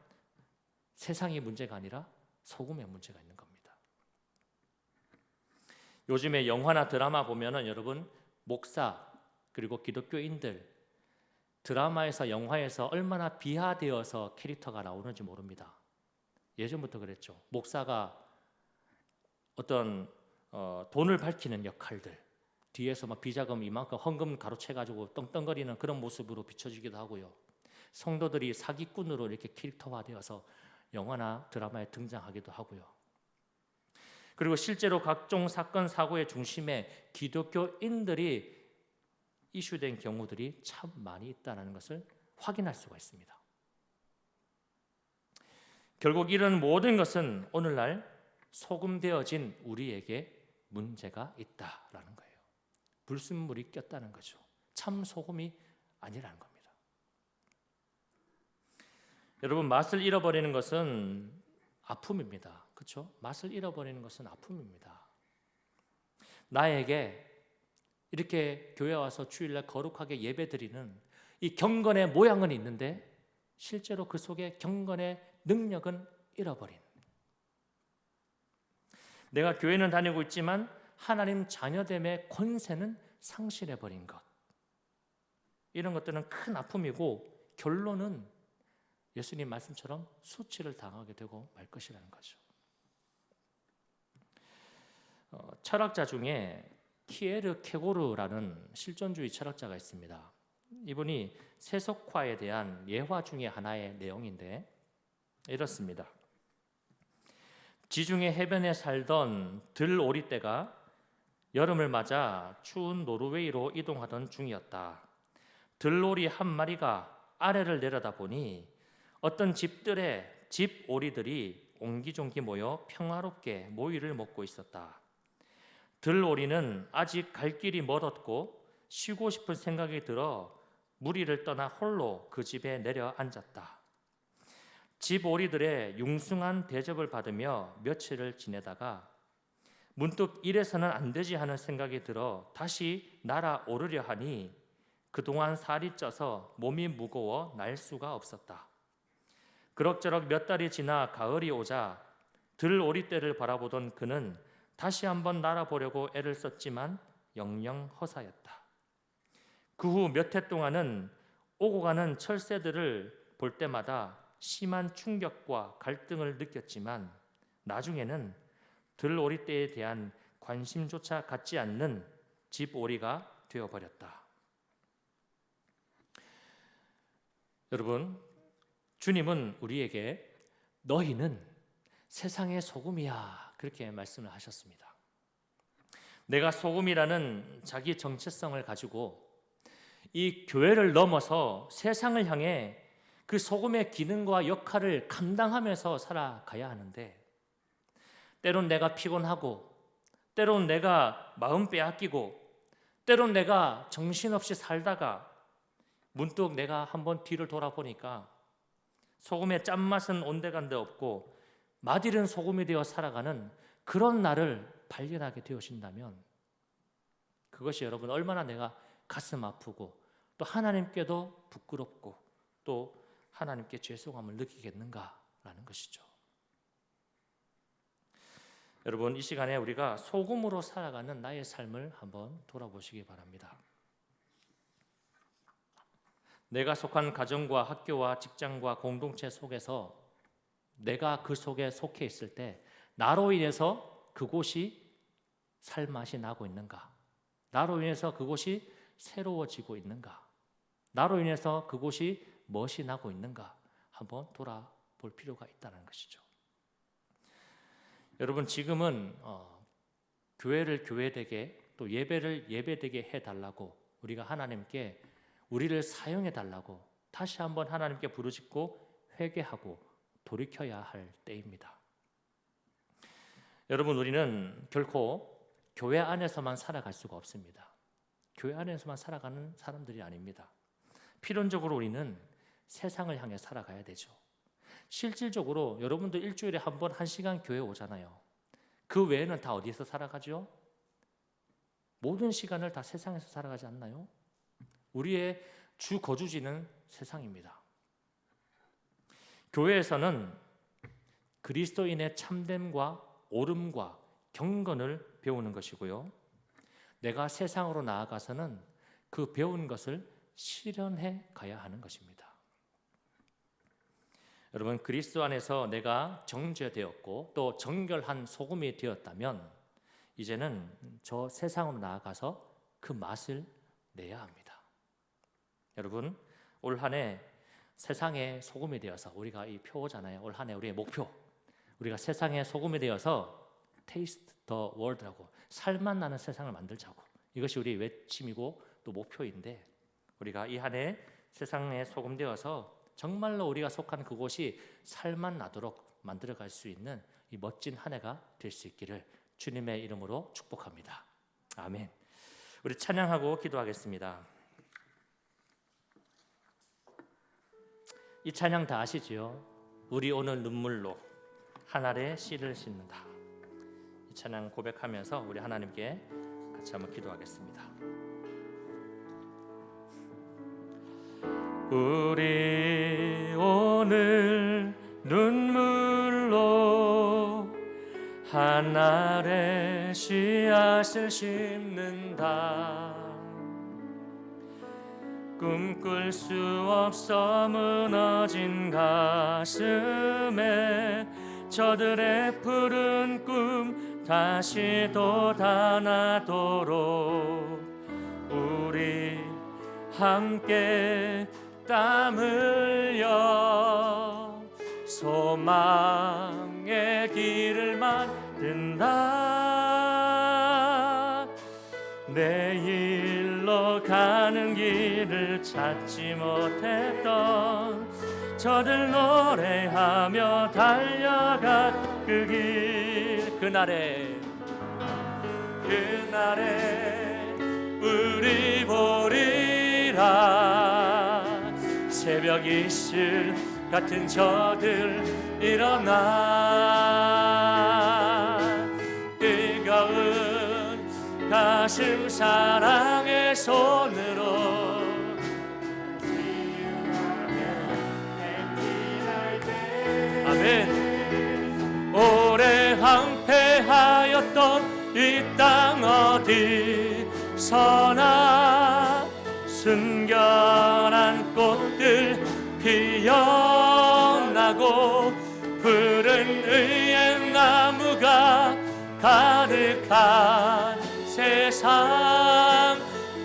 세상이 문제가 아니라 소금의 문제가 있는 겁니다. 요즘에 영화나 드라마 보면은 여러분, 목사 그리고 기독교인들 드라마에서 영화에서 얼마나 비하되어서 캐릭터가 나오는지 모릅니다. 예전부터 그랬죠. 목사가 어떤 돈을 밝히는 역할들, 뒤에서 막 비자금 이만큼 헌금 가로채가지고 떵떵거리는 그런 모습으로 비춰지기도 하고요. 성도들이 사기꾼으로 이렇게 캐릭터화되어서 영화나 드라마에 등장하기도 하고요. 그리고 실제로 각종 사건 사고의 중심에 기독교인들이 이슈된 경우들이 참 많이 있다는 것을 확인할 수가 있습니다. 결국 이런 모든 것은 오늘날 소금되어진 우리에게 문제가 있다라는 거예요. 불순물이 꼈다는 거죠. 참 소금이 아니라는 겁니다. 여러분, 맛을 잃어버리는 것은 아픔입니다. 그렇죠? 맛을 잃어버리는 것은 아픔입니다. 나에게 이렇게 교회 와서 주일날 거룩하게 예배드리는 이 경건의 모양은 있는데 실제로 그 속에 경건의 능력은 잃어버린, 내가 교회는 다니고 있지만 하나님 자녀됨의 권세는 상실해버린 것, 이런 것들은 큰 아픔이고 결론은 예수님 말씀처럼 수치를 당하게 되고 말 것이라는 거죠. 철학자 중에 키에르 케고르라는 실존주의 철학자가 있습니다. 이분이 세속화에 대한 예화 중에 하나의 내용인데 이렇습니다. 지중해 해변에 살던 들오리떼가 여름을 맞아 추운 노르웨이로 이동하던 중이었다. 들오리 한 마리가 아래를 내려다보니 어떤 집들의 집오리들이 옹기종기 모여 평화롭게 모이를 먹고 있었다. 들오리는 아직 갈 길이 멀었고 쉬고 싶은 생각이 들어 무리를 떠나 홀로 그 집에 내려앉았다. 집오리들의 융숭한 대접을 받으며 며칠을 지내다가 문득 이래서는 안 되지 하는 생각이 들어 다시 날아오르려 하니 그동안 살이 쪄서 몸이 무거워 날 수가 없었다. 그럭저럭 몇 달이 지나 가을이 오자 들오리떼를 바라보던 그는 다시 한번 날아보려고 애를 썼지만 영영 허사였다. 그 후 몇 해 동안은 오고 가는 철새들을 볼 때마다 심한 충격과 갈등을 느꼈지만 나중에는 들오리떼에 대한 관심조차 갖지 않는 집오리가 되어버렸다. 여러분, 주님은 우리에게 너희는 세상의 소금이야 그렇게 말씀을 하셨습니다. 내가 소금이라는 자기 정체성을 가지고 이 교회를 넘어서 세상을 향해 그 소금의 기능과 역할을 감당하면서 살아가야 하는데 때론 내가 피곤하고 때론 내가 마음 빼앗기고 때론 내가 정신없이 살다가 문득 내가 한번 뒤를 돌아보니까 소금의 짠맛은 온데간데 없고 맛있는 소금이 되어 살아가는 그런 나를 발견하게 되어진다면 그것이 여러분 얼마나 내가 가슴 아프고 또 하나님께도 부끄럽고 또 하나님께 죄송함을 느끼겠는가라는 것이죠. 여러분, 이 시간에 우리가 소금으로 살아가는 나의 삶을 한번 돌아보시기 바랍니다. 내가 속한 가정과 학교와 직장과 공동체 속에서 내가 그 속에 속해 있을 때 나로 인해서 그곳이 살맛이 나고 있는가? 나로 인해서 그곳이 새로워지고 있는가? 나로 인해서 그곳이 멋이 나고 있는가? 한번 돌아볼 필요가 있다는 것이죠. 여러분, 지금은 교회를 교회되게 또 예배를 예배되게 해달라고 우리가 하나님께 우리를 사용해 달라고 다시 한번 하나님께 부르짖고 회개하고 돌이켜야 할 때입니다. 여러분, 우리는 결코 교회 안에서만 살아갈 수가 없습니다. 교회 안에서만 살아가는 사람들이 아닙니다. 필연적으로 우리는 세상을 향해 살아가야 되죠. 실질적으로 여러분도 일주일에 한 번 1시간 교회 오잖아요. 그 외에는 다 어디에서 살아가죠? 모든 시간을 다 세상에서 살아가지 않나요? 우리의 주 거주지는 세상입니다. 교회에서는 그리스도인의 참됨과 옳음과 경건을 배우는 것이고요. 내가 세상으로 나아가서는 그 배운 것을 실현해 가야 하는 것입니다. 여러분, 그리스도 안에서 내가 정죄되었고 또 정결한 소금이 되었다면 이제는 저 세상으로 나아가서 그 맛을 내야 합니다. 여러분, 올 한 해 세상의 소금이 되어서, 우리가 이 표잖아요. 올 한 해 우리의 목표, 우리가 세상의 소금이 되어서 Taste the World라고, 살맛 나는 세상을 만들자고, 이것이 우리의 외침이고 또 목표인데, 우리가 이 한 해 세상의 소금 되어서 정말로 우리가 속한 그곳이 살맛 나도록 만들어갈 수 있는 이 멋진 한 해가 될 수 있기를 주님의 이름으로 축복합니다. 아멘. 우리 찬양하고 기도하겠습니다. 이 찬양 다 아시지요? 우리 오늘 눈물로 한 알의 씨를 씻는다. 이 찬양 고백하면서 우리 하나님께 같이 한번 기도하겠습니다. 우리 오늘 눈물로 한 알의 씨앗을 심는다. 꿈꿀 수 없어 무너진 가슴에 저들의 푸른 꿈 다시 돋아나도록 우리 함께 땀 흘려 소망의 길을 만든다. 내일로 가는 길을 찾지 못했던 저들 노래하며 달려간 그 길, 그날에 우리 보리라. 새벽 이슬 같은 저들 일어나 뜨거운 가슴 사랑의 손으로 아멘. 오래 황폐하였던 이 땅 어디서나 순결한 꽃들 피어나고 푸른 의의 나무가 가득한 세상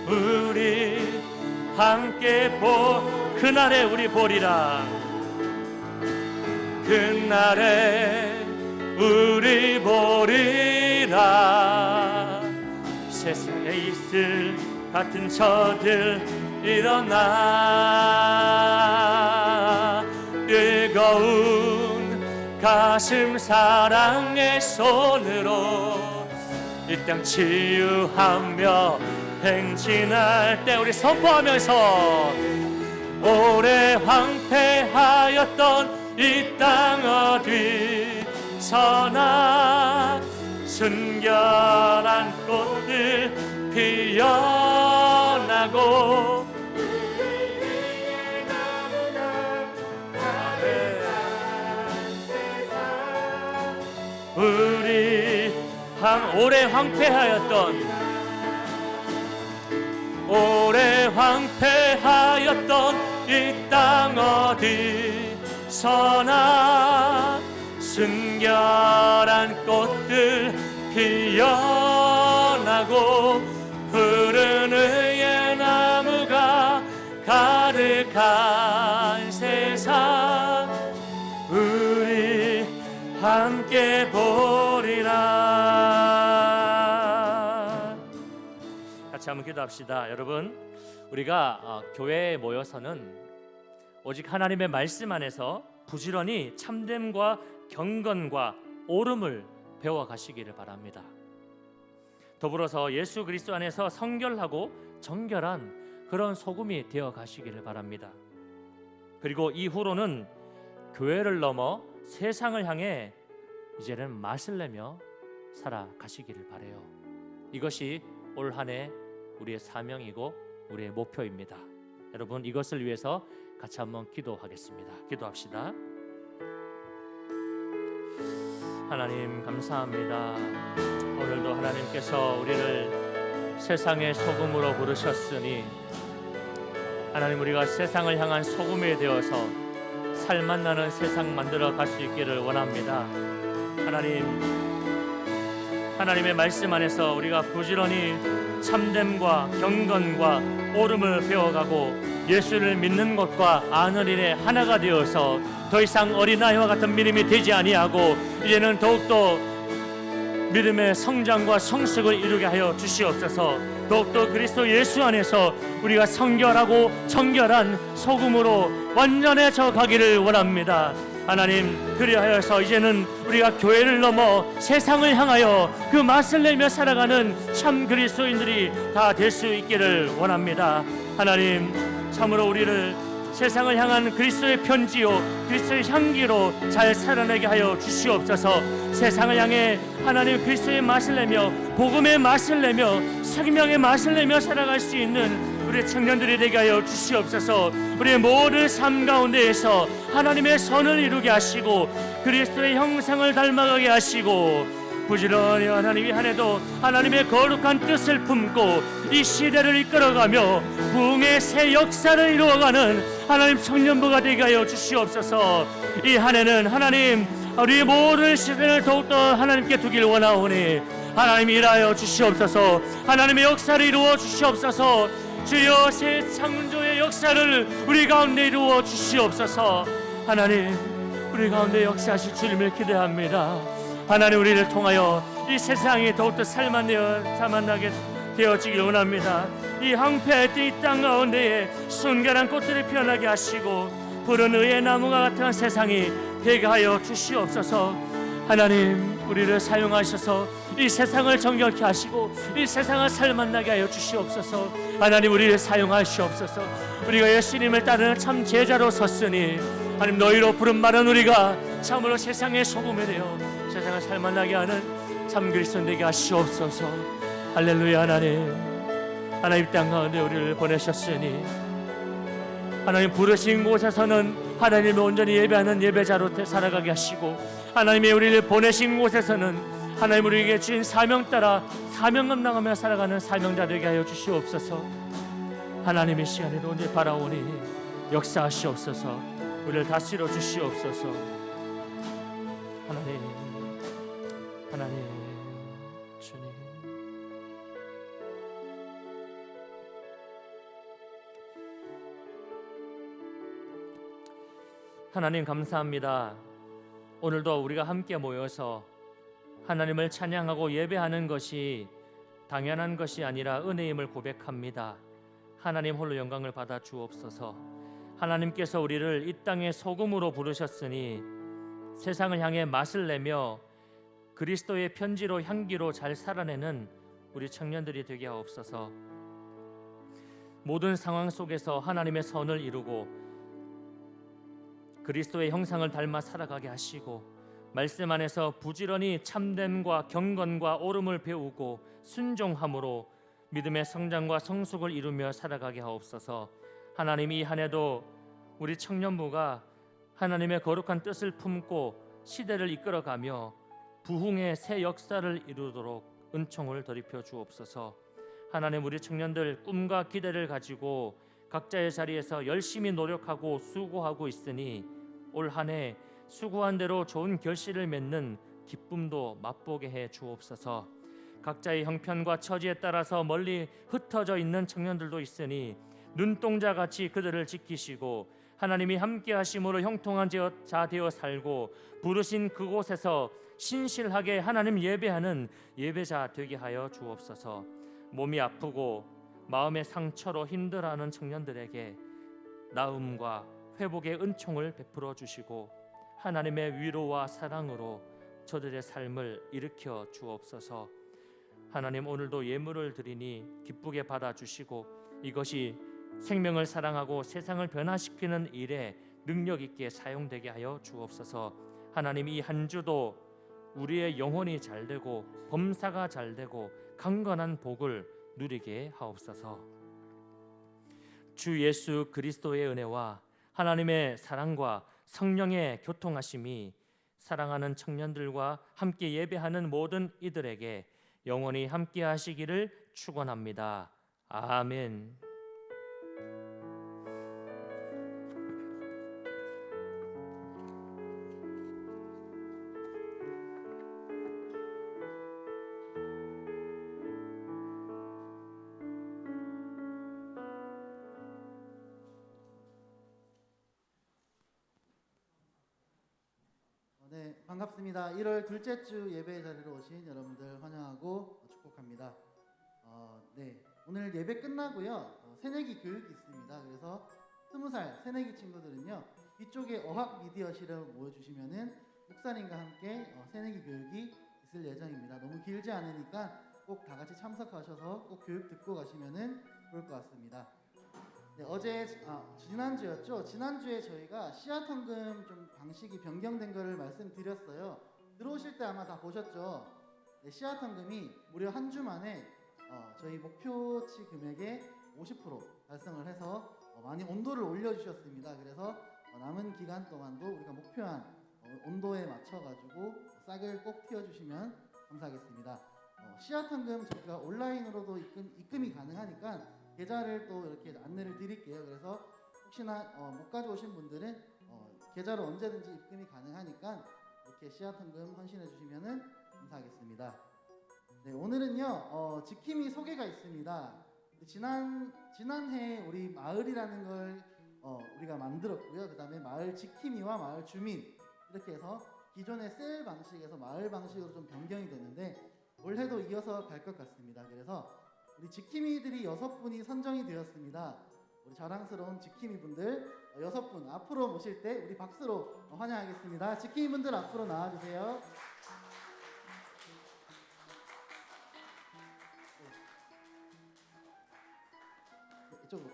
우리 함께 그날에 우리 보리라. 그날에 우리 보리라. 세상에 이슬 같은 저들 일어나 뜨거운 가슴 사랑의 손으로 이 땅 치유하며 행진할 때 우리 선포하면서 오래 황폐하였던 이 땅 어디서나 순결한 꽃들 피어나고 우리 오래 황폐하였던 이 땅 어디서나 순결한 꽃들 피어나고 푸른 의의 나무가 가득한 세상 우리 함께 보리라. 같이 한번 기도합시다. 여러분, 우리가 교회에 모여서는 오직 하나님의 말씀 안에서 부지런히 참됨과 경건과 옳음을 배워가시기를 바랍니다. 더불어서 예수 그리스도 안에서 성결하고 정결한 그런 소금이 되어 가시기를 바랍니다. 그리고 이후로는 교회를 넘어 세상을 향해 이제는 맛을 내며 살아가시기를 바라요. 이것이 올 한 해 우리의 사명이고 우리의 목표입니다. 여러분, 이것을 위해서 같이 한번 기도하겠습니다. 기도합시다. 하나님 감사합니다. 오늘도 하나님께서 우리를 세상의 소금으로 부르셨으니 하나님, 우리가 세상을 향한 소금이 되어서 살맛 나는 세상 만들어 갈 수 있기를 원합니다. 하나님, 하나님의 말씀 안에서 우리가 부지런히 참됨과 경건과 옳음을 배워가고 예수를 믿는 것과 아는 일에 하나가 되어서 더 이상 어린아이와 같은 믿음이 되지 아니하고 이제는 더욱더 믿음의 성장과 성숙을 이루게 하여 주시옵소서. 더욱더 그리스도 예수 안에서 우리가 성결하고 정결한 소금으로 완전해져 가기를 원합니다. 하나님, 그리하여서 이제는 우리가 교회를 넘어 세상을 향하여 그 맛을 내며 살아가는 참 그리스도인들이 다 될 수 있기를 원합니다. 하나님, 참으로 우리를 세상을 향한 그리스도의 편지요 그리스도의 향기로 잘 살아내게 하여 주시옵소서. 세상을 향해 하나님 그리스도의 맛을 내며 복음의 맛을 내며 생명의 맛을 내며 살아갈 수 있는 우리 청년들이 되게 하여 주시옵소서. 우리의 모든 삶 가운데에서 하나님의 선을 이루게 하시고 그리스도의 형상을 닮아가게 하시고 부지런히 하나님이 한 해도 하나님의 거룩한 뜻을 품고 이 시대를 이끌어가며 부흥의 새 역사를 이루어가는 하나님 청년부가 되게 하여 주시옵소서. 이 한 해는 하나님 우리 모든 시대를 더욱더 하나님께 두길 원하오니 하나님 일하여 주시옵소서. 하나님의 역사를 이루어 주시옵소서. 주여 새 창조의 역사를 우리 가운데 이루어 주시옵소서. 하나님 우리 가운데 역사하실 주님을 기대합니다. 하나님 우리를 통하여 이 세상이 더욱더 살만나게 되어지길 원합니다. 이 황폐했던 이 땅 가운데에 순결한 꽃들이 피어나게 하시고 푸른 의의 나무가 같은 세상이 되게 하여 주시옵소서. 하나님 우리를 사용하셔서 이 세상을 정결케 하시고 이 세상을 살만나게 하여 주시옵소서. 하나님 우리를 사용하시옵소서. 우리가 예수님을 따르는 참 제자로 섰으니 하나님 너희로 부름받은 우리가 참으로 세상의 소금이 되어 세상을 살만나게 하는 참 그리스도 되게 하시옵소서. 할렐루야. 하나님 땅 가운데 우리를 보내셨으니 하나님 부르신 곳에서는 하나님을 온전히 예배하는 예배자로 살아가게 하시고 하나님의 우리를 보내신 곳에서는 하나님 우리에게 주신 사명 따라 사명 감당하며 살아가는 사명자 되게 하여 주시옵소서. 하나님의 시간에도 온전히 바라오니 역사하시옵소서. 우리를 다스려 주시옵소서. 하나님 주님 하나님 감사합니다. 오늘도 우리가 함께 모여서 하나님을 찬양하고 예배하는 것이 당연한 것이 아니라 은혜임을 고백합니다. 하나님 홀로 영광을 받아 주옵소서. 하나님께서 우리를 이 땅의 소금으로 부르셨으니 세상을 향해 맛을 내며 그리스도의 편지로 향기로 잘 살아내는 우리 청년들이 되게 하옵소서. 모든 상황 속에서 하나님의 선을 이루고 그리스도의 형상을 닮아 살아가게 하시고 말씀 안에서 부지런히 참됨과 경건과 옳음을 배우고 순종함으로 믿음의 성장과 성숙을 이루며 살아가게 하옵소서. 하나님 이 한 해도 우리 청년부가 하나님의 거룩한 뜻을 품고 시대를 이끌어가며 부흥의 새 역사를 이루도록 은총을 더입혀 주옵소서. 하나님 우리 청년들 꿈과 기대를 가지고 각자의 자리에서 열심히 노력하고 수고하고 있으니 올 한 해 수고한 대로 좋은 결실을 맺는 기쁨도 맛보게 해 주옵소서. 각자의 형편과 처지에 따라서 멀리 흩어져 있는 청년들도 있으니 눈동자같이 그들을 지키시고 하나님이 함께 하심으로 형통한 자 되어 살고 부르신 그곳에서 신실하게 하나님 예배하는 예배자 되게 하여 주옵소서. 몸이 아프고 마음의 상처로 힘들어하는 청년들에게 나음과 회복의 은총을 베풀어 주시고 하나님의 위로와 사랑으로 저들의 삶을 일으켜 주옵소서. 하나님 오늘도 예물을 드리니 기쁘게 받아주시고 이것이 생명을 사랑하고 세상을 변화시키는 일에 능력 있게 사용되게 하여 주옵소서. 하나님 이 한 주도 우리의 영혼이 잘되고 범사가 잘되고 강건한 복을 누리게 하옵소서. 주 예수 그리스도의 은혜와 하나님의 사랑과 성령의 교통하심이 사랑하는 청년들과 함께 예배하는 모든 이들에게 영원히 함께 하시기를 축원합니다. 아멘. 반갑습니다. 1월 둘째 주 예배 자리로 오신 여러분들 환영하고 축복합니다. 네, 오늘 예배 끝나고요. 새내기 교육이 있습니다. 그래서 20살 새내기 친구들은요. 이쪽에 어학 미디어실에 모여주시면은 목사님과 함께 새내기 교육이 있을 예정입니다. 너무 길지 않으니까 꼭 다 같이 참석하셔서 꼭 교육 듣고 가시면은 좋을 것 같습니다. 네, 지난주였죠. 지난주에 저희가 씨앗헌금 좀 방식이 변경된 거를 말씀드렸어요. 들어오실 때 아마 다 보셨죠. 네, 씨앗헌금이 무려 한 주 만에 저희 목표치 금액의 50% 달성을 해서 많이 온도를 올려주셨습니다. 그래서 남은 기간 동안도 우리가 목표한 온도에 맞춰가지고 싹을 꼭 틔워주시면 감사하겠습니다. 씨앗헌금 저희가 온라인으로도 입금이 가능하니까 계좌를 또 이렇게 안내를 드릴게요. 그래서 혹시나 못 가져오신 분들은 계좌로 언제든지 입금이 가능하니까 이렇게 씨앗헌금 헌신해 주시면 감사하겠습니다. 네, 오늘은요 지킴이 소개가 있습니다. 지난해 우리 마을이라는 걸 우리가 만들었고요. 그 다음에 마을 지킴이와 마을 주민 이렇게 해서 기존의 셀 방식에서 마을 방식으로 좀 변경이 됐는데 올해도 이어서 갈 것 같습니다. 그래서 우리 지킴이들이 6분이 선정이 되었습니다. 우리 자랑스러운 지킴이 분들 6분 앞으로 모실 때 우리 박수로 환영하겠습니다. 지킴이 분들 앞으로 나와주세요. 네, 이쪽으로.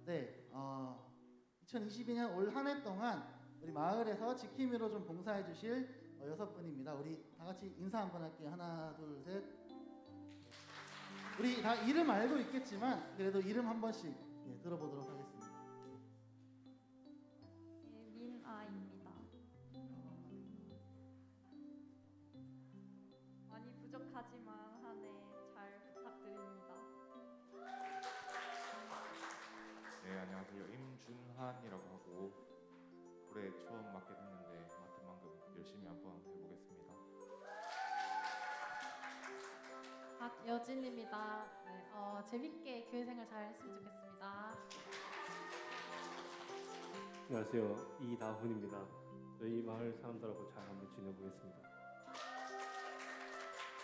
네, 2022년 올 한 해 동안 우리 마을에서 지킴이로 좀 봉사해 주실 6분입니다. 우리 다 같이 인사 한번 할게요. 하나, 둘, 셋. 우리 다 이름 알고 있겠지만 그래도 이름 한 번씩 들어보도록 하겠습니다. 네, 민아입니다. 많이 부족하지만 한 해 잘 부탁드립니다. 네, 안녕하세요. 임준한이라고 하고 올해 처음 맡게 됐는데 맡은 만큼 열심히 한번 해보겠습니다. 박여진입니다. 네, 재밌게 교회 생활 잘 했으면 좋겠습니다. 안녕하세요. 이다훈입니다. 저희 마을 사람들하고 잘 한번 지내보겠습니다.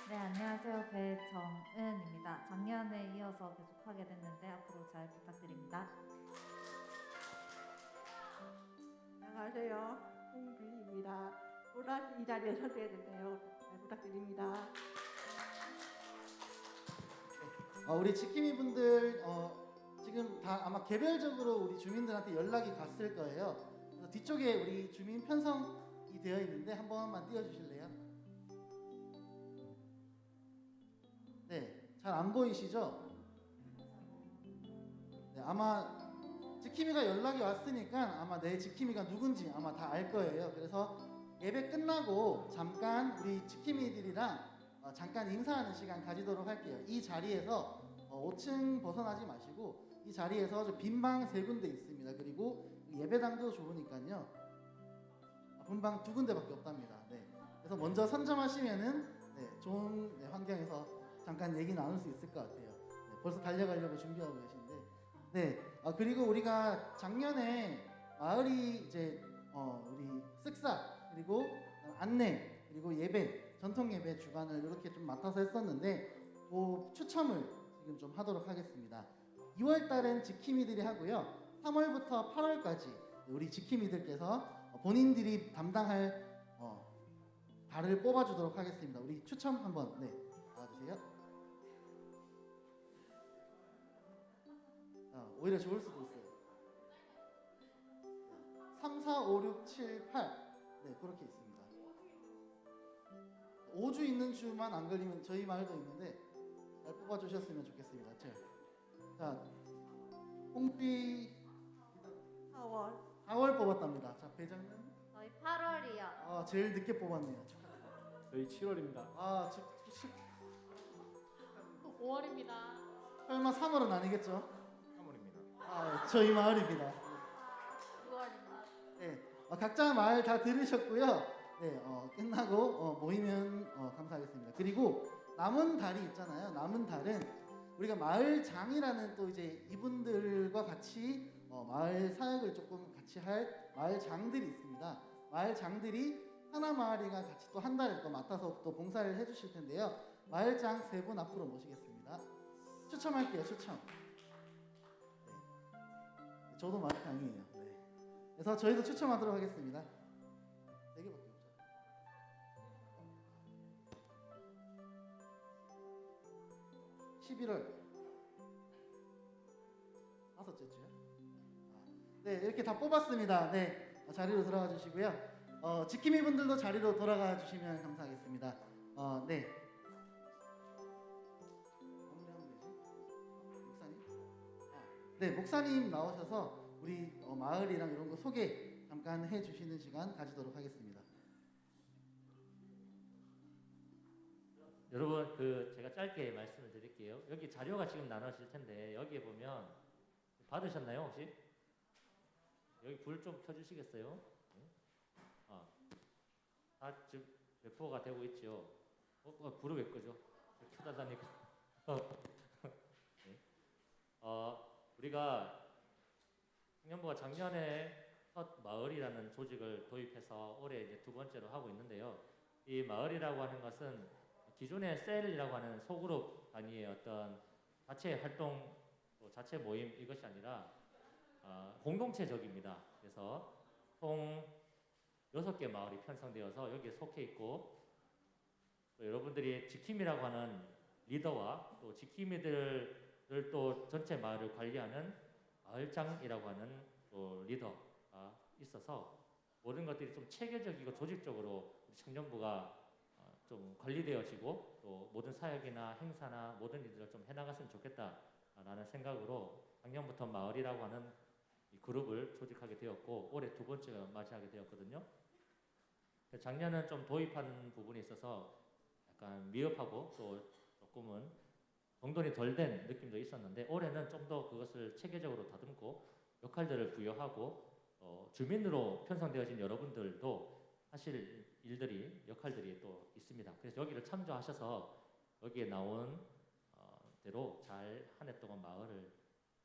네, 안녕하세요. 배정은입니다. 작년에 이어서 계속하게 됐는데 앞으로 잘 부탁드립니다. 안녕하세요. 홍규희입니다. 또다시 이 자리에 서게 됐네요. 잘 부탁드립니다. 우리 지킴이 분들 지금 다 아마 개별적으로 우리 주민들한테 연락이 갔을 거예요. 그래서 뒤쪽에 우리 주민 편성이 되어 있는데 한 번만 띄워주실래요? 네, 잘 안 보이시죠? 네, 아마 지킴이가 연락이 왔으니까 아마 내 지킴이가 누군지 아마 다 알 거예요. 그래서 예배 끝나고 잠깐 우리 지킴이들이랑 잠깐 인사하는 시간 가지도록 할게요. 이 자리에서 5층 벗어나지 마시고 이 자리에서 저 빈방 3군데 있습니다. 그리고 예배당도 좋으니까요. 분방 2군데밖에 없답니다. 네. 그래서 먼저 선점하시면은 좋은 환경에서 잠깐 얘기 나눌 수 있을 것 같아요. 네, 벌써 달려가려고 준비하고 계신데. 네. 그리고 우리가 작년에 마을이 이제 우리 쓱싹 그리고 안내 그리고 예배 전통 예배 주관을 이렇게 좀 맡아서 했었는데 그 추첨을 지금 좀 하도록 하겠습니다. 2월 달은 지킴이들이 하고요. 3월부터 8월까지 우리 지킴이들께서 본인들이 담당할 달을 뽑아주도록 하겠습니다. 우리 추첨 한번 나와주세요. 오히려 좋을 수도 있어요. 3, 4, 5, 6, 7, 8 그렇게 있습니다. 5주 있는 주만 안 걸리면 저희 마을도 있는데 잘 뽑아주셨으면 좋겠습니다. 자, 홍비 4월 뽑았답니다. 자, 배장님 저희 8월이요. 제일 늦게 뽑았네요. 저희 7월입니다. 5월입니다. 설마 3월은 아니겠죠? 3월입니다. 저희 마을입니다. 6월입니다. 네, 각자 말 다 들으셨고요. 네, 끝나고 모이면 감사하겠습니다. 그리고 남은 달이 있잖아요. 남은 달은 우리가 마을장이라는 또 이제 이분들과 같이 마을 사역을 조금 같이 할 마을 장들이 있습니다. 마을 장들이 하나 마을이가 같이 또 한 달을 또 맡아서 또 봉사를 해주실 텐데요. 마을장 3분 앞으로 모시겠습니다. 추첨할게요. 추첨. 네. 저도 마을장이에요. 네. 그래서 저희도 추첨하도록 하겠습니다. 4개밖에 없죠. 11월 5째 주요? 네, 이렇게 다 뽑았습니다. 네, 자리로 돌아가 주시고요. 지킴이 분들도 자리로 돌아가 주시면 감사하겠습니다. 네. 목사님? 네, 목사님 나오셔서 우리 마을이랑 이런 거 소개 잠깐 해주시는 시간 가지도록 하겠습니다. 여러분 제가 짧게 말씀을 드릴게요. 여기 자료가 지금 나눠질 텐데 여기에 보면 받으셨나요 혹시? 여기 불 좀 켜주시겠어요? 다 지금 배포가 되고 있죠. 불을 왜 끄죠? 켜다다니까. 네. 우리가 청년부가 작년에 첫 마을이라는 조직을 도입해서 올해 이제 2번째로 하고 있는데요. 이 마을이라고 하는 것은 기존의 셀이라고 하는 소그룹 단위의 어떤 자체 활동, 또 자체 모임 이것이 아니라 공동체적입니다. 그래서 총 6개 마을이 편성되어서 여기에 속해 있고, 또 여러분들이 지킴이라고 하는 리더와 또 지킴이들을 또 전체 마을을 관리하는 마을장이라고 하는 또 리더가 있어서 모든 것들이 좀 체계적이고 조직적으로 우리 청년부가 좀 관리되어지고 또 모든 사역이나 행사나 모든 일들을 좀 해나갔으면 좋겠다라는 생각으로 작년부터 마을이라고 하는 이 그룹을 조직하게 되었고 올해 2번째가 맞이하게 되었거든요. 작년은 좀 도입한 부분이 있어서 약간 미흡하고 또 조금은 정돈이 덜 된 느낌도 있었는데 올해는 좀 더 그것을 체계적으로 다듬고 역할들을 부여하고 주민으로 편성되어진 여러분들도 사실 역할들이 또 있습니다. 그래서 여기를 참조하셔서 여기에 나온 대로 잘 한 해 동안 마을을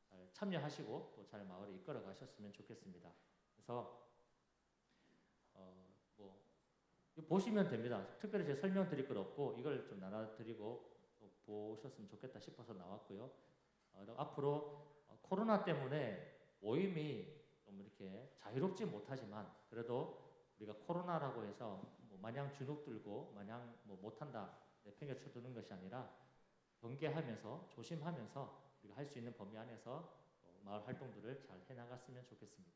잘 참여하시고 또 잘 마을을 이끌어 가셨으면 좋겠습니다. 그래서 보시면 됩니다. 특별히 제가 설명드릴 건 없고 이걸 좀 나눠드리고 보셨으면 좋겠다 싶어서 나왔고요. 앞으로 코로나 때문에 모임이 좀 이렇게 자유롭지 못하지만 그래도 우리가 코로나라고 해서 마냥 주눅 들고 마냥 못한다 내팽개쳐 두는 것이 아니라 경계하면서 조심하면서 우리가 할 수 있는 범위 안에서 마을 활동들을 잘 해나갔으면 좋겠습니다.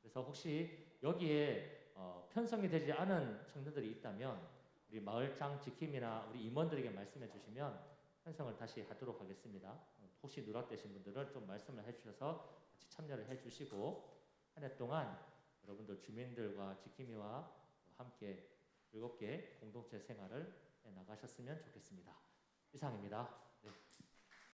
그래서 혹시 여기에 편성이 되지 않은 청년들이 있다면 우리 마을장 지킴이나 우리 임원들에게 말씀해 주시면 편성을 다시 하도록 하겠습니다. 혹시 누락되신 분들은 좀 말씀을 해주셔서 같이 참여를 해주시고 한 해 동안 여러분들 주민들과 지킴이와 함께 즐겁게 공동체 생활을 해 나가셨으면 좋겠습니다. 이상입니다.